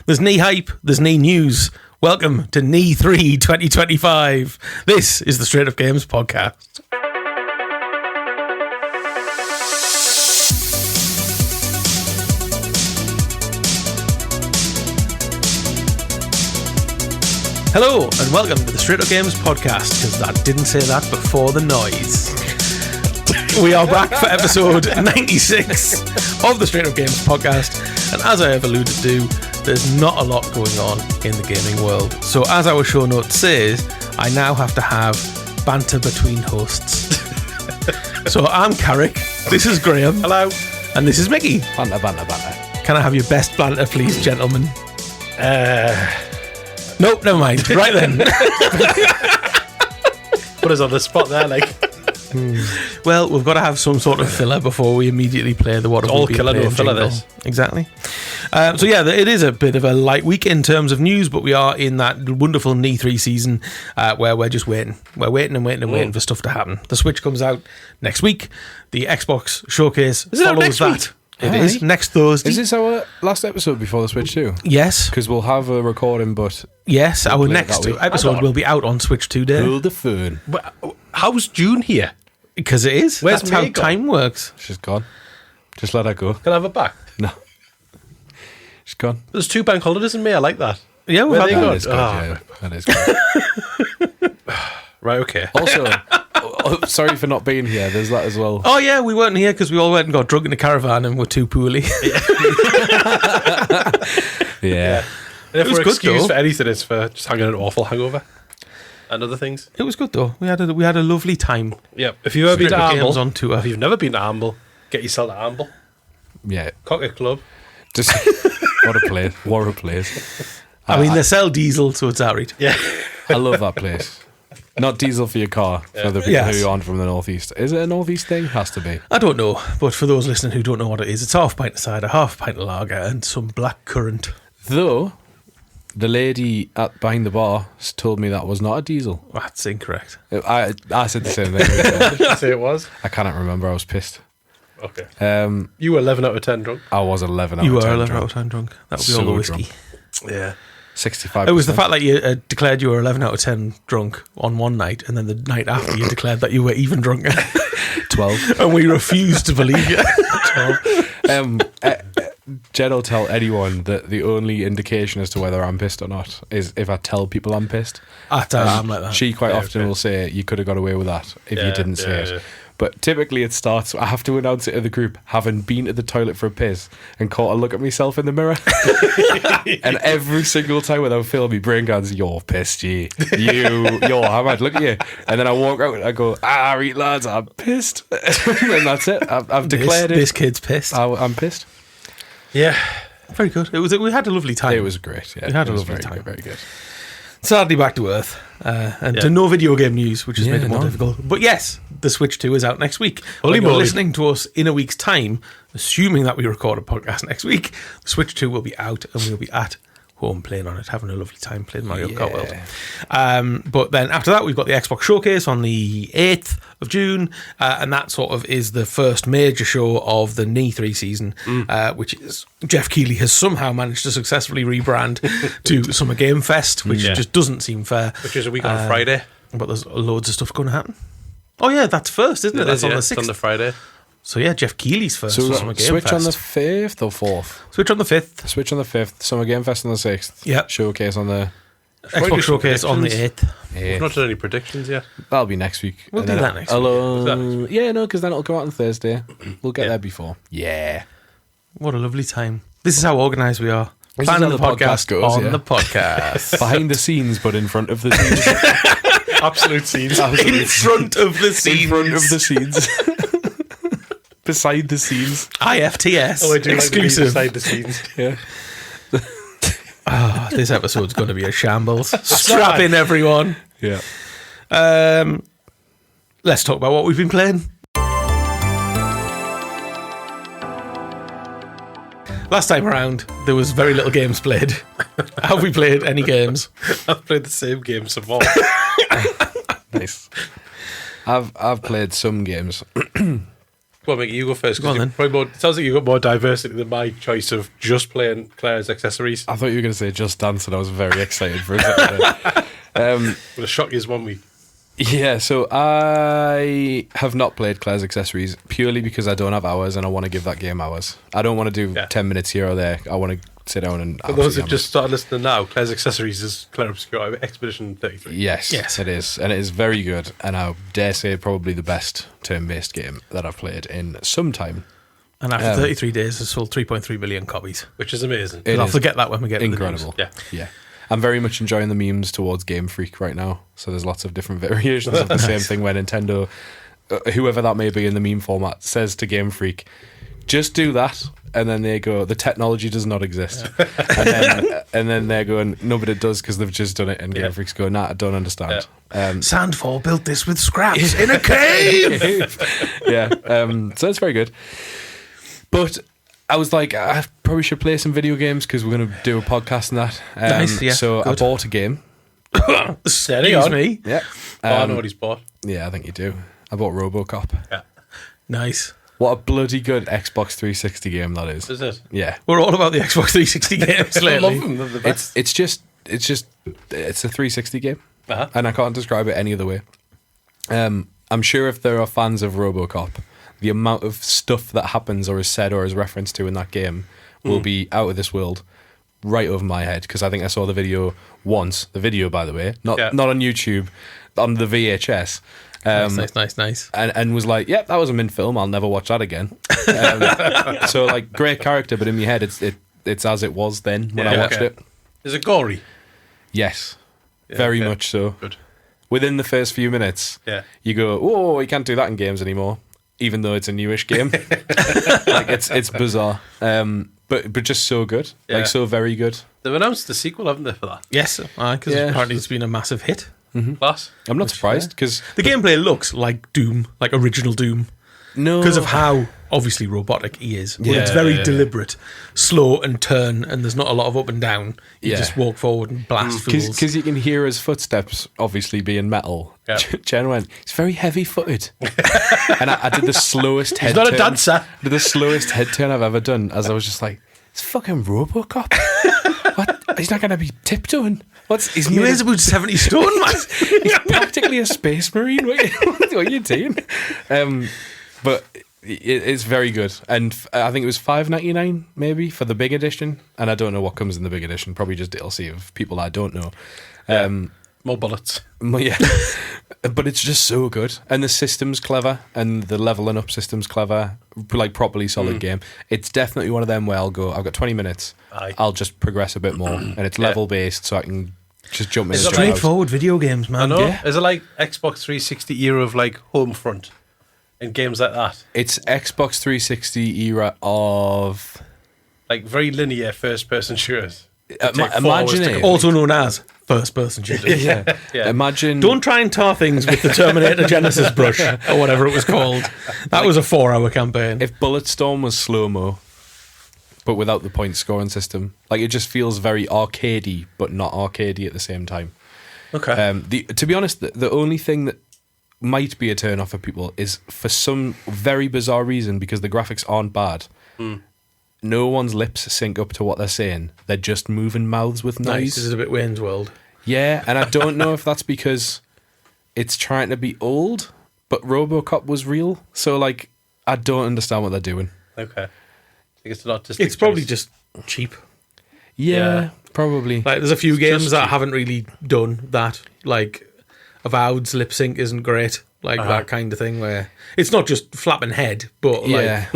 There's knee hype, there's knee news. Welcome to Knee 3 2025. This is the Straight Up Games podcast. Hello and welcome to the Straight Up Games podcast, because that didn't say that before the noise. We are back for episode 96 of the Straight Up Games podcast, and as I have alluded to, there's not a lot going on in the gaming world. So as our show note says, I now have to have banter between hosts. So I'm Carrick, this is Graham. Hello. And this is Mickey. Banter. Can I have your best banter, please, gentlemen? Nope, never mind. Right then. Put us on the spot there, like. Well, we've got to have some sort of filler before we immediately play the what. All killer, no filler. This exactly. So yeah, it is a bit of a light week in terms of news, but we are in that wonderful Knee 3 season where we're just waiting. We're waiting for stuff to happen. The Switch comes out next week. The Xbox showcase follows that. It is next Thursday. Is this our last episode before the Switch 2? Yes. Because we'll have a recording, but... Yes, our next episode will be out on Switch 2 Day. Hold the phone. How's June here? Because it is. Where's That's how May gone? time works. She's gone. Just let her go. Can I have it back? No. She's gone. There's 2 bank holidays in May. I like that. Yeah, we've had Where that. they go? That is good. Right, okay. Also, sorry for not being here. There's that as well. Oh yeah, we weren't here because we all went and got drunk in the caravan and were too poorly. Yeah. And if was we're good, excused though. for anything, it's for just having an awful hangover and other things. It was good though. We had a lovely time. Yeah. If you've ever been to Straight Up Games Amble, on tour. if you've never been to Amble, get yourself to Amble. Yeah. Cockpit Club. Just... What a place. What a place. I mean, they sell diesel, so it's alright. Yeah. I love that place. Not diesel for your car, for the people Yes. who aren't from the Northeast. Is it a Northeast thing? Has to be. I don't know, but for those listening who don't know what it is, it's half pint of cider, half pint of lager, and some black currant. Though, the lady behind the bar told me that was not a diesel. That's incorrect. I said the same thing. Did you say it was? I cannot remember. I was pissed. Okay. You were 11 out of 10 drunk. I was 11 out You of 10 were 11 drunk. out of 10 drunk. That would be So all the whiskey. drunk. Yeah. 65%. It was the fact that you declared you were 11 out of 10 drunk on one night, and then the night after you declared that you were even drunker. 12. And we refused to believe you. Jen will tell anyone that the only indication as to whether I'm pissed or not is if I tell people I'm pissed. I'm like that. She quite often will say, you could have got away with that if you didn't say it. Yeah. But typically it starts, I have to announce it to the group, having been to the toilet for a piss and caught a look at myself in the mirror. And every single time without fail, my brain goes, you're pissed, G. You're hammered, look at you. And then I walk out and I go, right lads, I'm pissed. And that's it. I've declared it. This kid's pissed. I'm pissed. Yeah. Very good. We had a lovely time. It was great. Yeah, We had a it was lovely very time. Good, very good. Sadly back to earth, and to no video game news, which has made it more difficult. But yes, the Switch 2 is out next week. Holy When you're moly. listening to us in a week's time, assuming that we record a podcast next week, the Switch 2 will be out and we'll be at home playing on it, having a lovely time playing Mario Kart World. But then after that, we've got the Xbox Showcase on the 8th of June, and that sort of is the first major show of the Knee 3 season, which is Jeff Keighley has somehow managed to successfully rebrand to Summer Game Fest, which just doesn't seem fair. Which is a week on Friday. But there's loads of stuff going to happen. Oh yeah, that's first, isn't it? That's on the 6th. It's on the Friday. So yeah, Jeff Keighley's first So Summer Game Switch Fest. on the 5th or 4th? Switch on the 5th. Switch on the 5th, Summer Game Fest on the 6th. Yep. Showcase on the... Xbox Showcase on the 8th. We've not done any predictions yet. That'll be next week. We'll And do then that next week. Yeah, no, because then it'll come out on Thursday. We'll get there before. Yeah. What a lovely time. This is how organised we are. This Planning is the how the podcast podcast goes, on yeah. the podcast. Behind the scenes, but in front of the scenes. Absolute scenes. In front of the scenes. In front of the scenes. Beside the scenes. IFTS. Oh, I do exclusive. like to be beside the scenes. Yeah. This episode's going to be a shambles. Strap in, everyone. Yeah. Let's talk about what we've been playing. Last time around, there was very little games played. Have we played any games? I've played the same game some more. Nice. I've played some games. Well, Mickey, you go first. Go on, then. It sounds like you've got more diversity than my choice of just playing Claire's accessories. I thought you were going to say Just Dance, and I was very excited for a second. Well, the shock is 1 week. Yeah, so I have not played Claire's Accessories purely because I don't have hours and I want to give that game hours. I don't want to do 10 minutes here or there. I want to sit down and... For those who've just started listening now, Claire's Accessories is Claire Obscure Expedition 33. Yes, it is. And it is very good. And I dare say probably the best turn-based game that I've played in some time. And after 33 days, it's sold 3.3 million copies. Which is amazing. I'll forget that when we get to incredible. the news. Yeah. I'm very much enjoying the memes towards Game Freak right now. So there's lots of different variations of the same thing where Nintendo, whoever that may be in the meme format, says to Game Freak, just do that. And then they go, the technology does not exist. and then they're going, no, but it does because they've just done it. And Game Freak's go, nah, I don't understand. Sandfall built this with scraps in a cave. So it's very good. But I was like, I probably should play some video games because we're going to do a podcast and that. Nice, yeah. So good. I bought a game. Excuse me. Yeah. I know what he's bought. Yeah, I think you do. I bought RoboCop. Yeah. Nice. What a bloody good Xbox 360 game that is. Is it? Yeah. We're all about the Xbox 360 games I lately. love them. They're the best. It's a 360 game. Uh-huh. And I can't describe it any other way. I'm sure if there are fans of RoboCop, the amount of stuff that happens or is said or is referenced to in that game will be out of this world, right over my head. Because I think I saw the video once. The video, by the way, not on YouTube, on the VHS. Nice. And was like, yep, that was a mint film. I'll never watch that again. So like, great character, but in my head, it's as it was then when I watched it. Is it gory? Yes, very much so. Good. Within the first few minutes, you go, oh, you can't do that in games anymore. Even though it's a newish game, like it's bizarre, but just so good, like so very good. They've announced the sequel, haven't they, for that? Yes, because apparently it's been a massive hit. Class. I'm not surprised because The gameplay looks like Doom, like original Doom, because of how obviously robotic he is. But it's very deliberate, slow and turn, and there's not a lot of up and down. You just walk forward and blast fools. because you can hear his footsteps obviously being metal. Jen went, he's very heavy-footed, and I did the slowest head. He's not turn. a dancer. I did the slowest head turn I've ever done, as I was just like, it's fucking RoboCop. What? He's not going to be tiptoeing. He weighs about 70 stone, man. He's practically a space marine. What are you doing? But it's very good, and I think it was $5.99 maybe for the big edition, and I don't know what comes in the big edition. Probably just DLC of people I don't know. More bullets. Yeah, but it's just so good, and the system's clever, and the leveling up system's clever. Like properly solid game. It's definitely one of them where I'll go, I've got 20 minutes. I'll just progress a bit more, and it's level based, so I can just jump in. Straightforward video games, man. I know. Is it like Xbox 360 era of like Homefront and games like that? It's Xbox 360 era of like very linear first person shooters. Imagine it. Also known as first-person shooters. Yeah. Imagine. Don't try and tar things with the Terminator Genesis brush or whatever it was called. That was a 4-hour campaign. If Bulletstorm was slow-mo, but without the point scoring system, like it just feels very arcadey, but not arcadey at the same time. Okay. To be honest, the only thing that might be a turn off for people is for some very bizarre reason, because the graphics aren't bad. No one's lips sync up to what they're saying. They're just moving mouths with noise. Nice. This is a bit Wayne's World. Yeah, and I don't know if that's because it's trying to be old, but RoboCop was real. So, like, I don't understand what they're doing. Okay. I think it's not just. It's probably just cheap. Yeah, probably. Like, there's a few games that haven't really done that. Like, Avowed's lip sync isn't great. Like that kind of thing where it's not just flapping head, but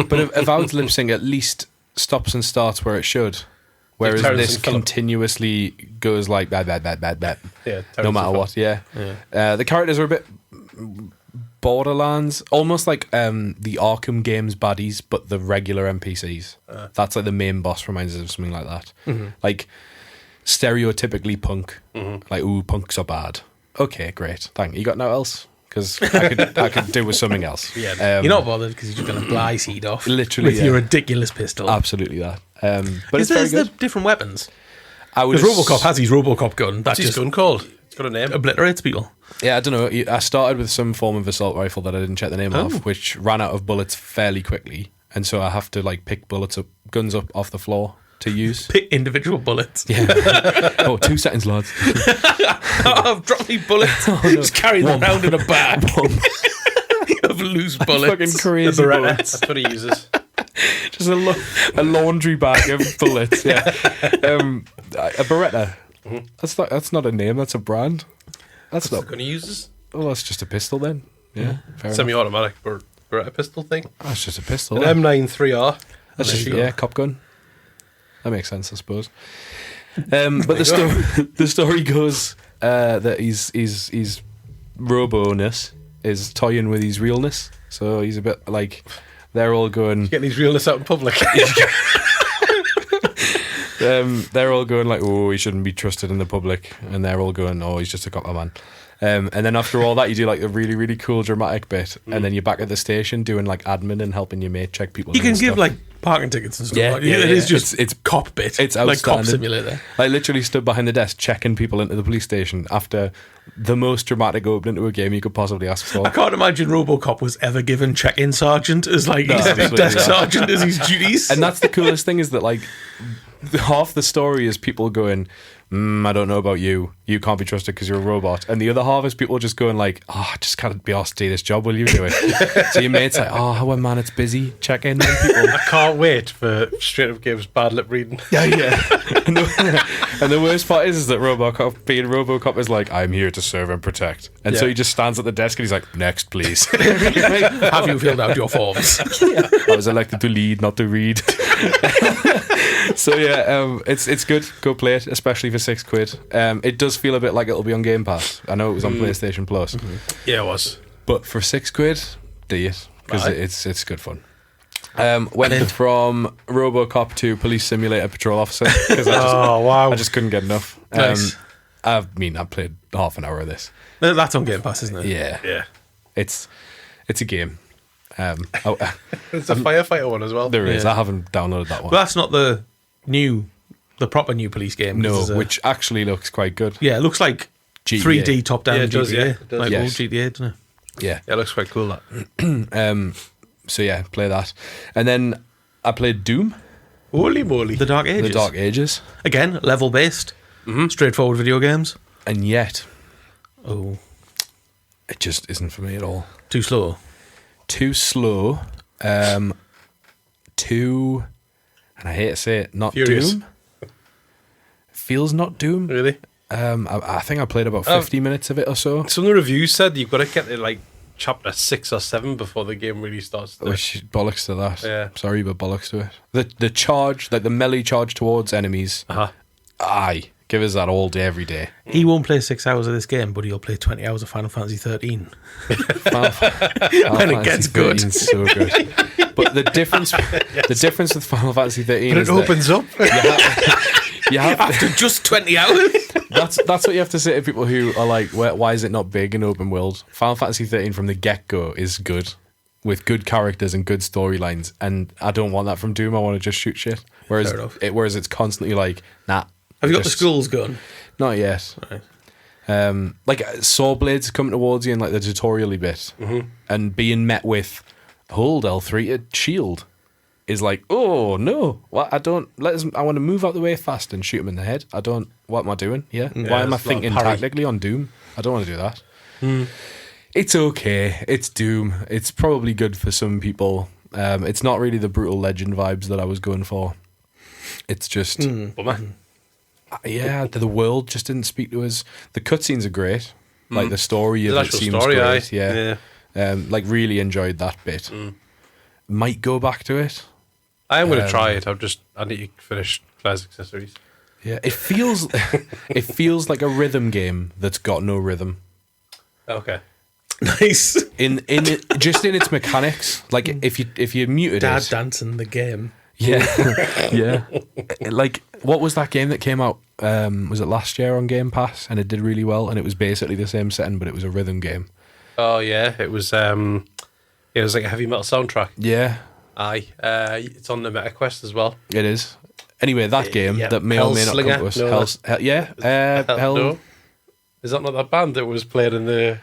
but Avowed's lip sync at least stops and starts where it should, whereas this continuously goes like bad, no matter what. The characters are a bit Borderlands, almost like the Arkham games baddies, but the regular NPCs. That's like the main boss reminds us of something like that. Like stereotypically punk, like ooh, punks are bad. Okay, great, thank you. You got no else? Because I could do with something else. You're not bothered because you're just going to fly seed off literally with your ridiculous pistol. Absolutely that. But is it's very there good. different weapons? I would Because RoboCop has his RoboCop gun. That What's his just gun called? It's got a name. obliterates people. Yeah, I don't know. I started with some form of assault rifle that I didn't check the name of, which ran out of bullets fairly quickly, and so I have to like pick guns up off the floor to use. Pick individual bullets. Yeah. 2 seconds, lads. I've dropped me bullets. Just carry them around in a bag of loose bullets. Fucking crazy Beretta. bullets. That's what he uses. Just a laundry bag of bullets. Yeah. A Beretta. That's not a name. That's a brand. That's not. Gun he uses? Oh, that's just a pistol then. Yeah. Fair enough. Semi-automatic Beretta pistol thing. That's just a pistol. An then. M93R. That's just cop gun. That makes sense, I suppose. But the story goes that he's robo-ness is toying with his realness. So he's a bit like they're all going Getting his realness out in public. they're all going like, oh, he shouldn't be trusted in the public, and they're all going, oh, he's just a copper man. And then after all that, you do like a really, really cool dramatic bit, and then you're back at the station doing like admin and helping your mate check people. You can and give stuff. like parking tickets and stuff. Yeah, like yeah, it yeah. is just It's cop bit. it's like cop outstanding. simulator. I literally stood behind the desk checking people into the police station after the most dramatic opening to a game you could possibly ask for. I can't imagine RoboCop was ever given check-in sergeant as like his absolutely desk not. sergeant as his duties. And that's the coolest thing is that like half the story is people going, I don't know about you. You can't be trusted because you're a robot. And the other half is people just going like, I just can't be asked to do this job. Will you do it? So your mate's like, oh man, it's busy. Check in on people. I can't wait for Straight Up Games bad lip reading. Yeah. And the worst part is that RoboCop is like, I'm here to serve and protect. And so he just stands at the desk and he's like, next, please. Have you filled out your forms? I was elected to lead, not to read. So yeah, it's good. Go play it, especially for £6. It does feel a bit like it'll be on Game Pass. I know it was on PlayStation Plus, Yeah, it was. but for £6, do it because it's good fun. Went from RoboCop to Police Simulator Patrol Officer because wow. I just couldn't get enough. Nice. I played half an hour of this. That's on Game Pass, isn't it? Yeah, Yeah. it's a game. It's a firefighter one as well. There is. Yeah. I haven't downloaded that one. But that's not the proper new police game. No, This is which actually looks quite good. yeah, it looks like GTA. 3D top down Yeah, it does, GTA, yeah, it does. like Yes. old GTA, doesn't it? Yeah. Yeah, it looks quite cool, that. So yeah, play that. And then I played Doom, Holy moly. The Dark Ages. The Dark Ages. Again, level based, straightforward video games. And yet, Oh, it just isn't for me at all. too slow. Too slow. Too, and I hate to say it, not Furious. Doom. Feels not Doom. Really? I think I played about 50 minutes of it or so. Some of the reviews said you've got to get to like chapter 6 or 7 before the game really starts. Which bollocks to that. Yeah. Sorry, but bollocks to it. The charge, like the melee charge towards enemies, Uh-huh. aye, give us that all day, every day. He won't play 6 hours of this game, but he'll play 20 hours of Final Fantasy 13. When it gets good. So good. But the difference with Final Fantasy 13 But is it opens up. you have After just 20 hours? that's what you have to say to people who are like, why is it not big in open world? Final Fantasy 13 from the get-go is good, with good characters and good storylines, and I don't want that from Doom. I want to just shoot shit. Whereas Fair enough. it's constantly like, nah. Have you got the just- skulls gun? Not yet. Right. Like saw blades coming towards you in like the tutorial-y bit, and being met with hold L3 to shield is like, oh no, what? I want to move out the way fast and shoot him in the head. What am I doing? Yeah, why am I it's not thinking parry. tactically on Doom? I don't want to do that. It's okay. It's Doom. It's probably good for some people. It's not really the brutal legend vibes that I was going for. It's just, yeah, the world just didn't speak to us. The cutscenes are great. Like the story of The it actual seems story, great. aye. Yeah. Like really enjoyed that bit. Might go back to it. I am going to try it. I need to finish Claire's Accessories. Yeah, it feels like a rhythm game that's got no rhythm. Okay. Nice. In just in its mechanics. Like if you muted Dad it. dancing the game. Yeah. Yeah. Like, what was that game that came out? Was it last year on Game Pass? And it did really well, and it was basically the same setting, but it was a rhythm game. Oh, yeah. It was like a heavy metal soundtrack. Yeah, Aye. It's on the MetaQuest as well. it is. Anyway, that game yeah. that may or may not come Hellslinger? to us. No, Hell. No? Is that not that band that was played in the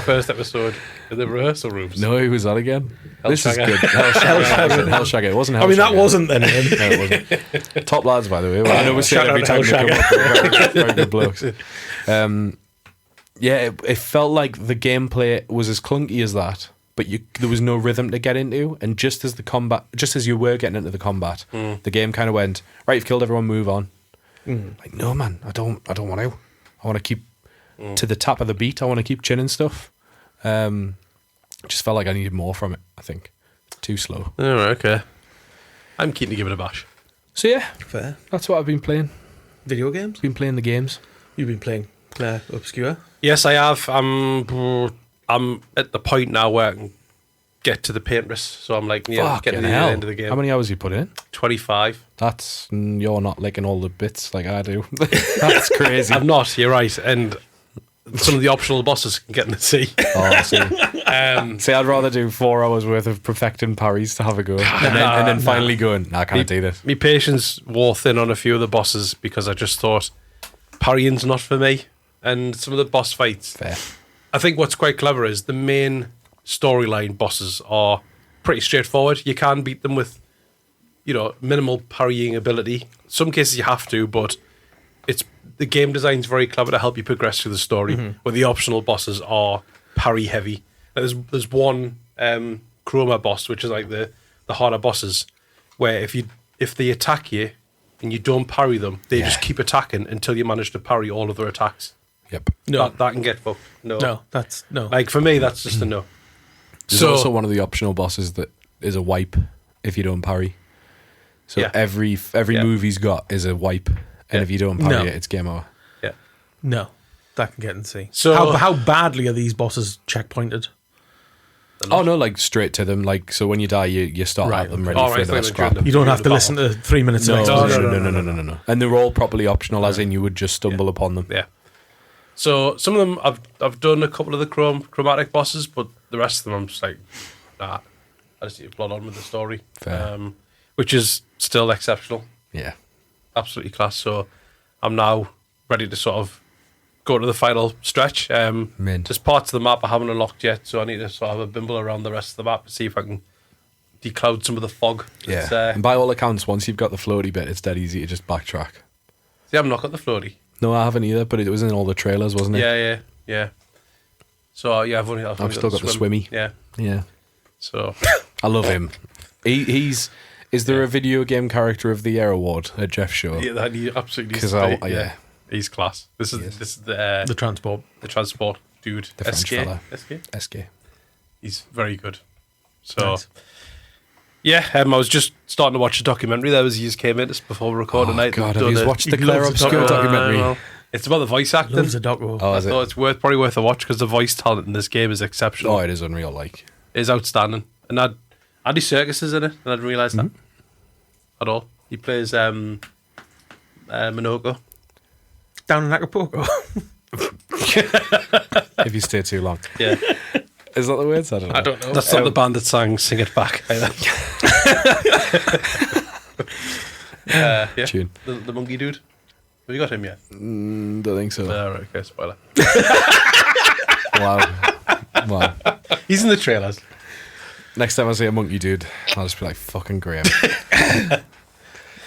first episode in the rehearsal rooms? No, who was that again? This is Hellshagger. good. Hellshagger. It wasn't Hellshagger. I mean, that wasn't then. Ian. No, it wasn't. Top lads, by the way. I know we say it Shout every out time they come Hellshagger. up. Very good blokes. It felt like the gameplay was as clunky as that, but there was no rhythm to get into. And just as you were getting into the combat, the game kind of went, right, you've killed everyone, move on. Like, no, man, I don't want to. I want to keep to the tap of the beat. I want to keep chinning stuff. Just felt like I needed more from it, I think. Too slow. All right, okay. I'm keen to give it a bash. So yeah, Fair. that's what I've been playing. Video games? Been playing the games. You've been playing Claire Obscure? Yes, I have. I'm at the point now where I can get to the paintress, so I'm like, yeah, getting to the end of the game. How many hours you put in? 25. That's you're not licking all the bits like I do. That's crazy. I'm not. You're right, and some of the optional bosses can get in the sea. Oh, see, I'd rather do 4 hours worth of perfecting parries to have a go, and then finally going, nah, I can't do this. My patience wore thin on a few of the bosses because I just thought parrying's not for me, and some of the boss fights. Fair. I think what's quite clever is the main storyline bosses are pretty straightforward. You can beat them with, minimal parrying ability. Some cases you have to, but the game design's very clever to help you progress through the story. Where the optional bosses are parry heavy. There's one chroma boss, which is like the harder bosses, where if they attack you and you don't parry them, they just keep attacking until you manage to parry all of their attacks. Yep. No. That can get fucked. No. That's no. Like, for me, that's just a no. There's also one of the optional bosses that is a wipe if you don't parry. So every move he's got is a wipe, and if you don't parry it, it's game over. Yeah. No. That can get in see. So- how badly are these bosses checkpointed? Oh no, like straight to them. Like, so when you die, you start Right, at them okay. ready Oh, for right, their like scrap. during You don't Yeah, have to the listen to 3 minutes of No, exposition. no. And they're all properly optional, as in you would just stumble upon them. Yeah. So some of them I've done a couple of the chromatic bosses, but the rest of them I'm just like, nah. I just need to plod on with the story, Fair. which is still exceptional, Yeah. absolutely class. So I'm now ready to sort of go to the final stretch. Mint. There's parts of the map I haven't unlocked yet, so I need to sort of have a bimble around the rest of the map to see if I can decloud some of the fog. Yeah. That's, And by all accounts, once you've got the floaty bit, it's dead easy to just backtrack. see, I've not got the floaty. No, I haven't either, but it was in all the trailers, wasn't it? Yeah. So I've only still got the swimmy. Yeah. Yeah. So I love him. He's. Is there a video game character of the year award at Jeff's show? yeah, that he absolutely. 'Cause he's class. This is the The transport. transport dude. The French fella. SK. He's very good. So Nice. yeah, I was just starting to watch a documentary. That was just came in just before we recorded tonight. God, They've have you done watched the he Claire loves the Obscure doc- documentary? well, it's about the voice acting. Loves a doco. Oh, I is it? thought it's probably worth a watch because the voice talent in this game is exceptional. Oh, it is unreal. Like, It's outstanding. And Andy Serkis is in it, and I didn't realise that at all. He plays Minoko. Down in Acapulco. if you stay too long, Yeah, is that the words? I don't know. I don't know. that's not the band that sang "Sing It Back." Yeah, Tune. the monkey dude. Have you got him yet? Don't think so. Right, okay, spoiler. Wow. He's in the trailers. Next time I see a monkey dude, I'll just be like, fucking Graham.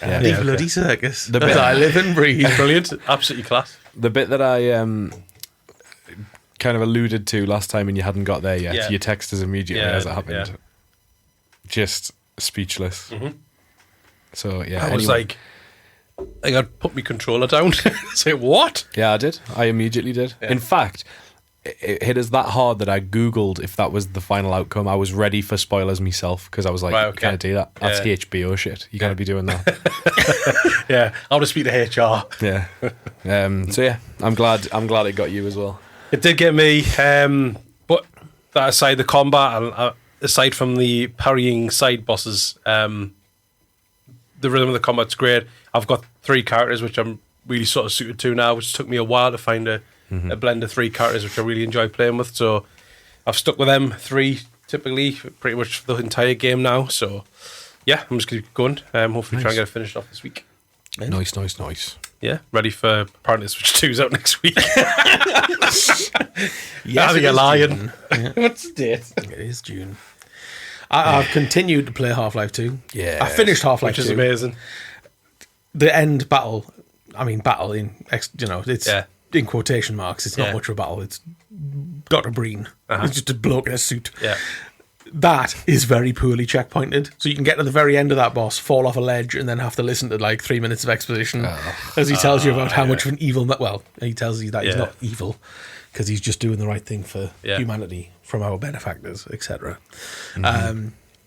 The bloody circus. The that bit- I live and breathe. Brilliant, absolutely class. The bit that I kind of alluded to last time and you hadn't got there yet, Yeah. you text us immediately Yeah, as it happened. yeah. Just speechless. So, yeah. I was anyway. like, I got to put my controller down. Say what? Yeah, I did. I immediately did. Yeah. In fact, it hit us that hard that I Googled if that was the final outcome. I was ready for spoilers myself because I was like, Right, you okay. can't do that. That's Yeah. HBO shit. You can't be doing that. Yeah, I'll just speak to HR. Yeah. So yeah, I'm glad it got you as well. It did get me, but that aside, the combat, and aside from the parrying side bosses, the rhythm of the combat's great. I've got 3 characters which I'm really sort of suited to now, which took me a while to find a blend of 3 characters which I really enjoy playing with. So I've stuck with them 3 typically pretty much for the entire game now. So yeah, I'm just going to keep going. Hopefully try and get it finished off this week. Nice. Yeah, ready for apparently Switch 2's out next week. Yes, Having it a is lion. June. Yeah, What's the date? it is June. I've continued to play Half-Life 2. Yeah. I finished Half-Life Which 2. is amazing. The end battle, battle it's Yeah. in quotation marks. It's not Yeah. much of a battle. It's Dr. Breen. It's just a bloke in a suit. Yeah. That is very poorly checkpointed. So you can get to the very end of that boss, fall off a ledge, and then have to listen to like 3 minutes of exposition as he tells you about how much of an evil... Well, he tells you that he's Yeah. not evil because he's just doing the right thing for Yeah. humanity from our benefactors, etc.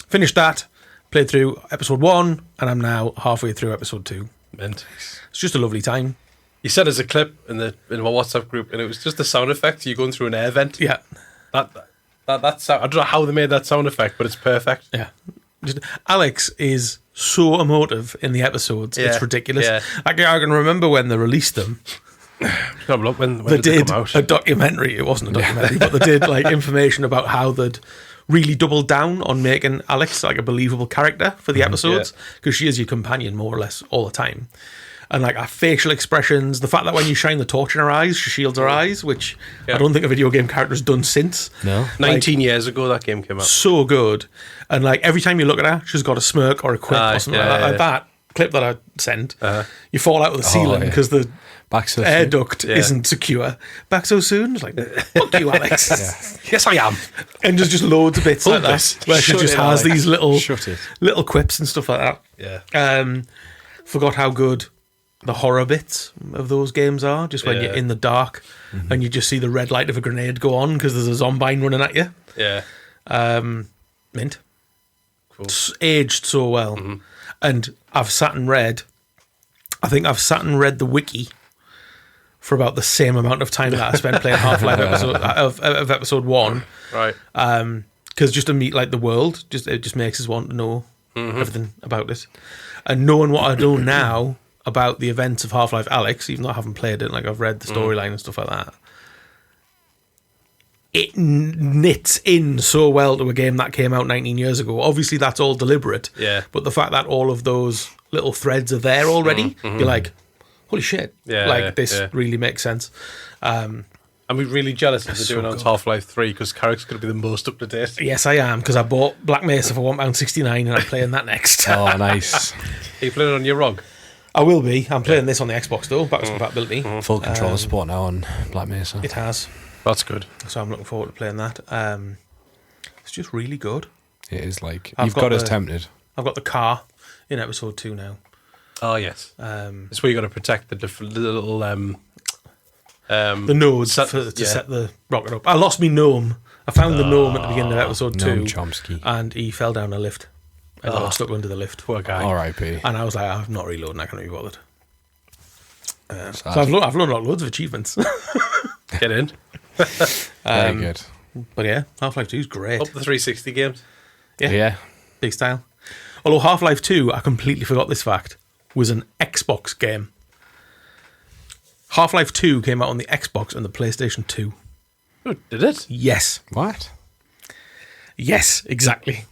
Finished that, played through episode 1, and I'm now halfway through episode 2. Mint. It's just a lovely time. You said there's a clip in my WhatsApp group, and it was just the sound effect. You going through an air vent. Yeah. That sound, I don't know how they made that sound effect, but it's perfect. Yeah. Alex is so emotive in the episodes. Yeah, It's ridiculous. yeah. I can remember when they released them. No, look, when They did they did come out? a documentary. It wasn't a documentary, but they did like information about how they'd really doubled down on making Alex like a believable character for the episodes because she is your companion more or less all the time. And like our facial expressions, the fact that when you shine the torch in her eyes, she shields her eyes, which I don't think a video game character has done since. No. 19 years ago, that game came out. So good. And like every time you look at her, she's got a smirk or a quip or something like that. Like that clip that I sent, you fall out of the ceiling because the Back so air soon. duct isn't secure. Back so soon? It's like, fuck you, Alex. Yes, I am. And there's just loads of bits like that this. where she Shut just it, has Alex. these Shut it. little quips and stuff like that. Yeah. Forgot how good the horror bits of those games are, just when you're in the dark and you just see the red light of a grenade go on because there's a zombie running at you. Yeah. Mint. Cool. It's aged so well. And I've sat and read the wiki for about the same amount of time that I spent playing Half-Life of episode 1. Right. Because just to meet like the world, it just makes us want to know everything about it. And knowing what I know now about the events of Half-Life Alyx, even though I haven't played it, like I've read the storyline and stuff like that, it knits in so well to a game that came out 19 years ago. Obviously, that's all deliberate. Yeah. But the fact that all of those little threads are there already, you're like, holy shit. This really makes sense. I'm really jealous that they're so doing it on good. Half-Life 3 because Carrick's going to be the most up to date. Yes, I am, because I bought Black Mesa for £1.69 and I'm playing that next. Oh, nice. Are you playing it on your ROG? I will be. I'm playing this on the Xbox though, backwards compatibility. Full controller support now on Black Mesa. It has. That's good. So I'm looking forward to playing that. It's just really good. It is like, I've you've got got us the- tempted. I've got the car in episode 2 now. Oh, yes. It's where you got to protect the little... The nodes to set the rocket up. I lost me gnome. I found the gnome at the beginning of episode 2. Gnome Chomsky. And he fell down a lift. I got stuck under the lift. Poor guy. R.I.P. And I was like, I'm not reloading, I can't be bothered. Sad. So I've loaded loads of achievements. Get in. Very good. But yeah, Half-Life 2 is great. Up the 360 games. Yeah. Big style. Although Half-Life 2, I completely forgot this fact, was an Xbox game. Half-Life 2 came out on the Xbox and the PlayStation 2. Oh, did it? Yes. What? Yes, exactly.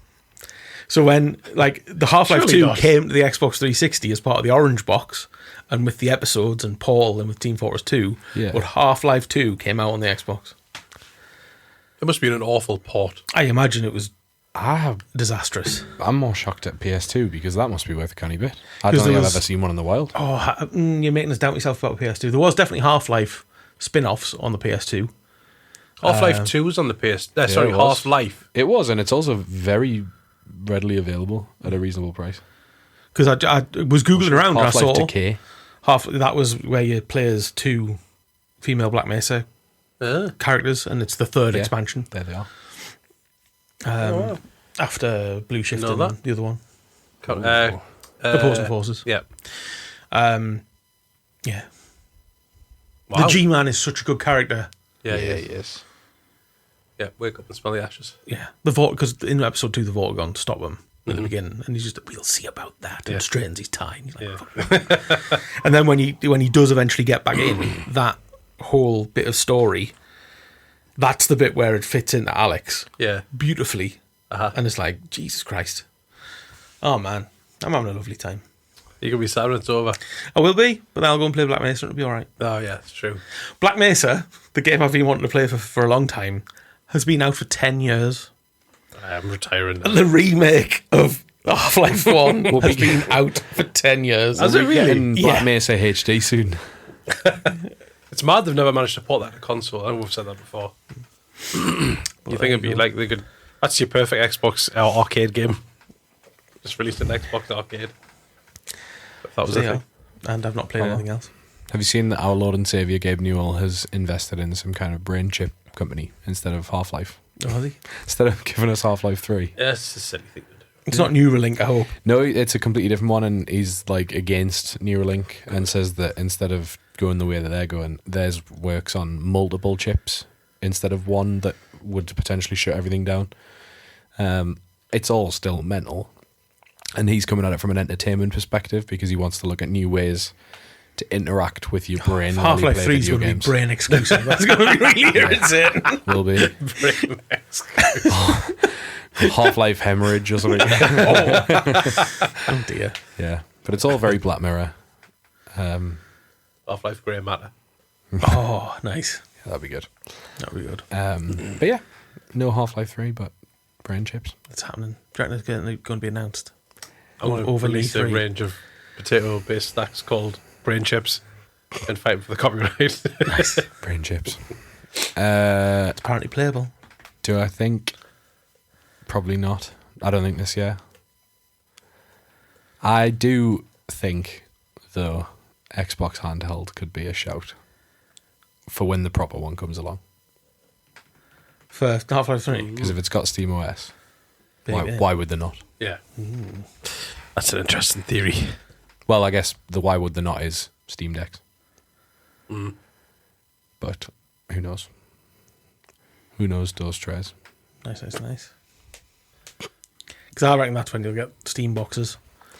So when like the Half-Life Surely 2 not. came to the Xbox 360 as part of the Orange Box, and with the episodes and Paul and with Team Fortress 2, Yeah. but Half-Life 2 came out on the Xbox. It must have been an awful port. I imagine it was disastrous. I'm more shocked at PS2 because that must be worth a canny bit. I 'Cause don't think there I've was- ever seen one in the wild. Oh, you're making us doubt yourself about PS2. There was definitely Half-Life spin-offs on the PS2. Half-Life 2 was on the PS... sorry, it was. Half-Life. It was, and it's also very readily available at a reasonable price. Because I was Googling around and I Half-Life saw Decay. that was where you play as 2 female Black Mesa characters, and it's the third Yeah. expansion There they are. after Blue Shift Know and that. the other one. The Opposing Forces. Yeah. Yeah. Wow. The G-Man is such a good character. Yeah, he yeah. is. Yeah, wake up and smell the ashes. Yeah. Because in episode 2, the Vortigern to stop him at the beginning, and he's just, we'll see about that, and strains his tie. And he's like, fuck. And then when he does eventually get back in, that whole bit of story, that's the bit where it fits into Alex Yeah. beautifully. And it's like, Jesus Christ. Oh, man. I'm having a lovely time. You can be sad when it's over. I will be, but then I'll go and play Black Mesa and it'll be alright. Oh, yeah, it's true. Black Mesa, the game I've been wanting to play for a long time, has been out for 10 years. I'm retiring now. The remake of Half-Life 1 has been out for 10 years. Has it really? Getting Black Yeah. Mesa HD soon. It's mad they've never managed to port that to console. I know we've said that before. You think it'd be like they could... That's your perfect Xbox arcade game. Just released an Xbox arcade. If that was So, a yeah. thing. And I've not played anything else. Have you seen that our Lord and Saviour Gabe Newell has invested in some kind of brain chip company instead of Half-Life? Oh, has he? Instead of giving us Half-Life 3. Yeah, it's a silly thing to do. It's not Neuralink, I hope. No, it's a completely different one, and he's like against Neuralink and says that instead of going the way that they're going, theirs works on multiple chips instead of one that would potentially shut everything down. It's all still mental, and he's coming at it from an entertainment perspective because he wants to look at new ways to interact with your brain. while you Half-Life play 3 is video going to be games. brain exclusive. That's going to be really irritating. Will be Half-Life hemorrhage or something. Oh, dear. Yeah, but it's all very Black Mirror. Half-Life Grey Matter. Oh, nice. Yeah, that'd be good. That'll be good. But yeah, no Half-Life 3, but brain chips. It's happening. Do you reckon it's going to be announced? I want to Over release a E3. range of potato-based snacks called brain chips and fight for the copyright. Brain chips. It's apparently playable. Do I think? Probably not. I don't think this year. I do think, though, Xbox handheld could be a shout for when the proper one comes along. For Half-Life 3. Because if it's got Steam OS, Big, why would they not? Yeah. That's an interesting theory. Well, I guess the why would they not is Steam Decks. But who knows? Who knows those trays? Nice. Because I reckon that's when you'll get Steam boxes.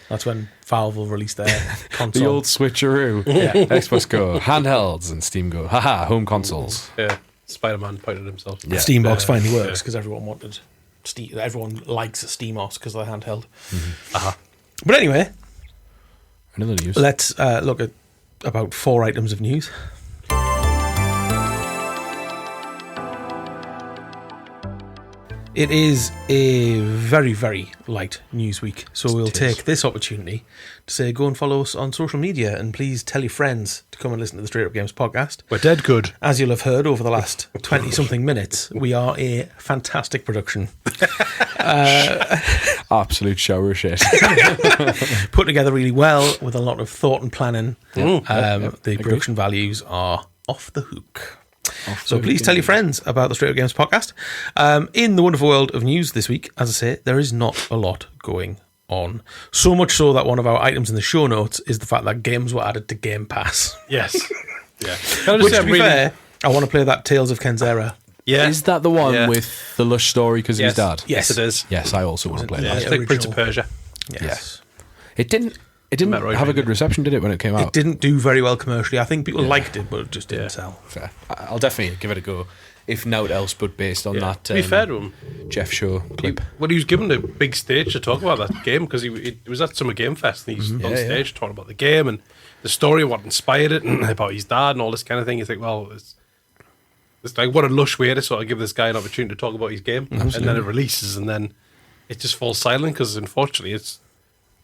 That's when Valve will release their console. The old switcheroo. Yeah. Xbox Go, handhelds, and Steam Go. Haha, home consoles. Yeah. Spider-Man pointed at himself. Yeah. Steam box finally works because everyone wanted Steam. Everyone likes SteamOS because they're handheld. But anyway, Another news. let's look at about 4 items of news. It is a very, very light news week, so we'll take this opportunity to say go and follow us on social media and please tell your friends to come and listen to the Straight Up Games podcast. We're dead good. As you'll have heard over the last 20-something minutes, we are a fantastic production. Absolute shower of shit. Put together really well with a lot of thought and planning. The production values are off the hook. So please tell your friends about the Straight Up Games podcast. In the wonderful world of news this week, as I say, there is not a lot going on. So much so that one of our items in the show notes is the fact that games were added to Game Pass. Yes. Yeah. Can I just Which, say to be fair, I want to play that Tales of Kenzera. Yeah. Is that the one Yeah. with the Lush story because of his dad? Yes. Yes, it is. Yes, I also want to play Yeah, that. it's like Prince of original. Persia. Yes. It didn't Metroid have a good remake. reception, did it, when it came out? It didn't do very well commercially. I think people liked it, but it just didn't sell. Fair. I'll definitely give it a go. If not else, but based on that To be fair to him, Jeff Shaw clip. when he was given a big stage to talk about that game, because he was at Summer Game Fest and he's on Yeah, stage talking about the game and the story, what inspired it, and about his dad and all this kind of thing. You think, well, it's like what a lush way to sort of give this guy an opportunity to talk about his game, and then it releases, and then it just falls silent because unfortunately it's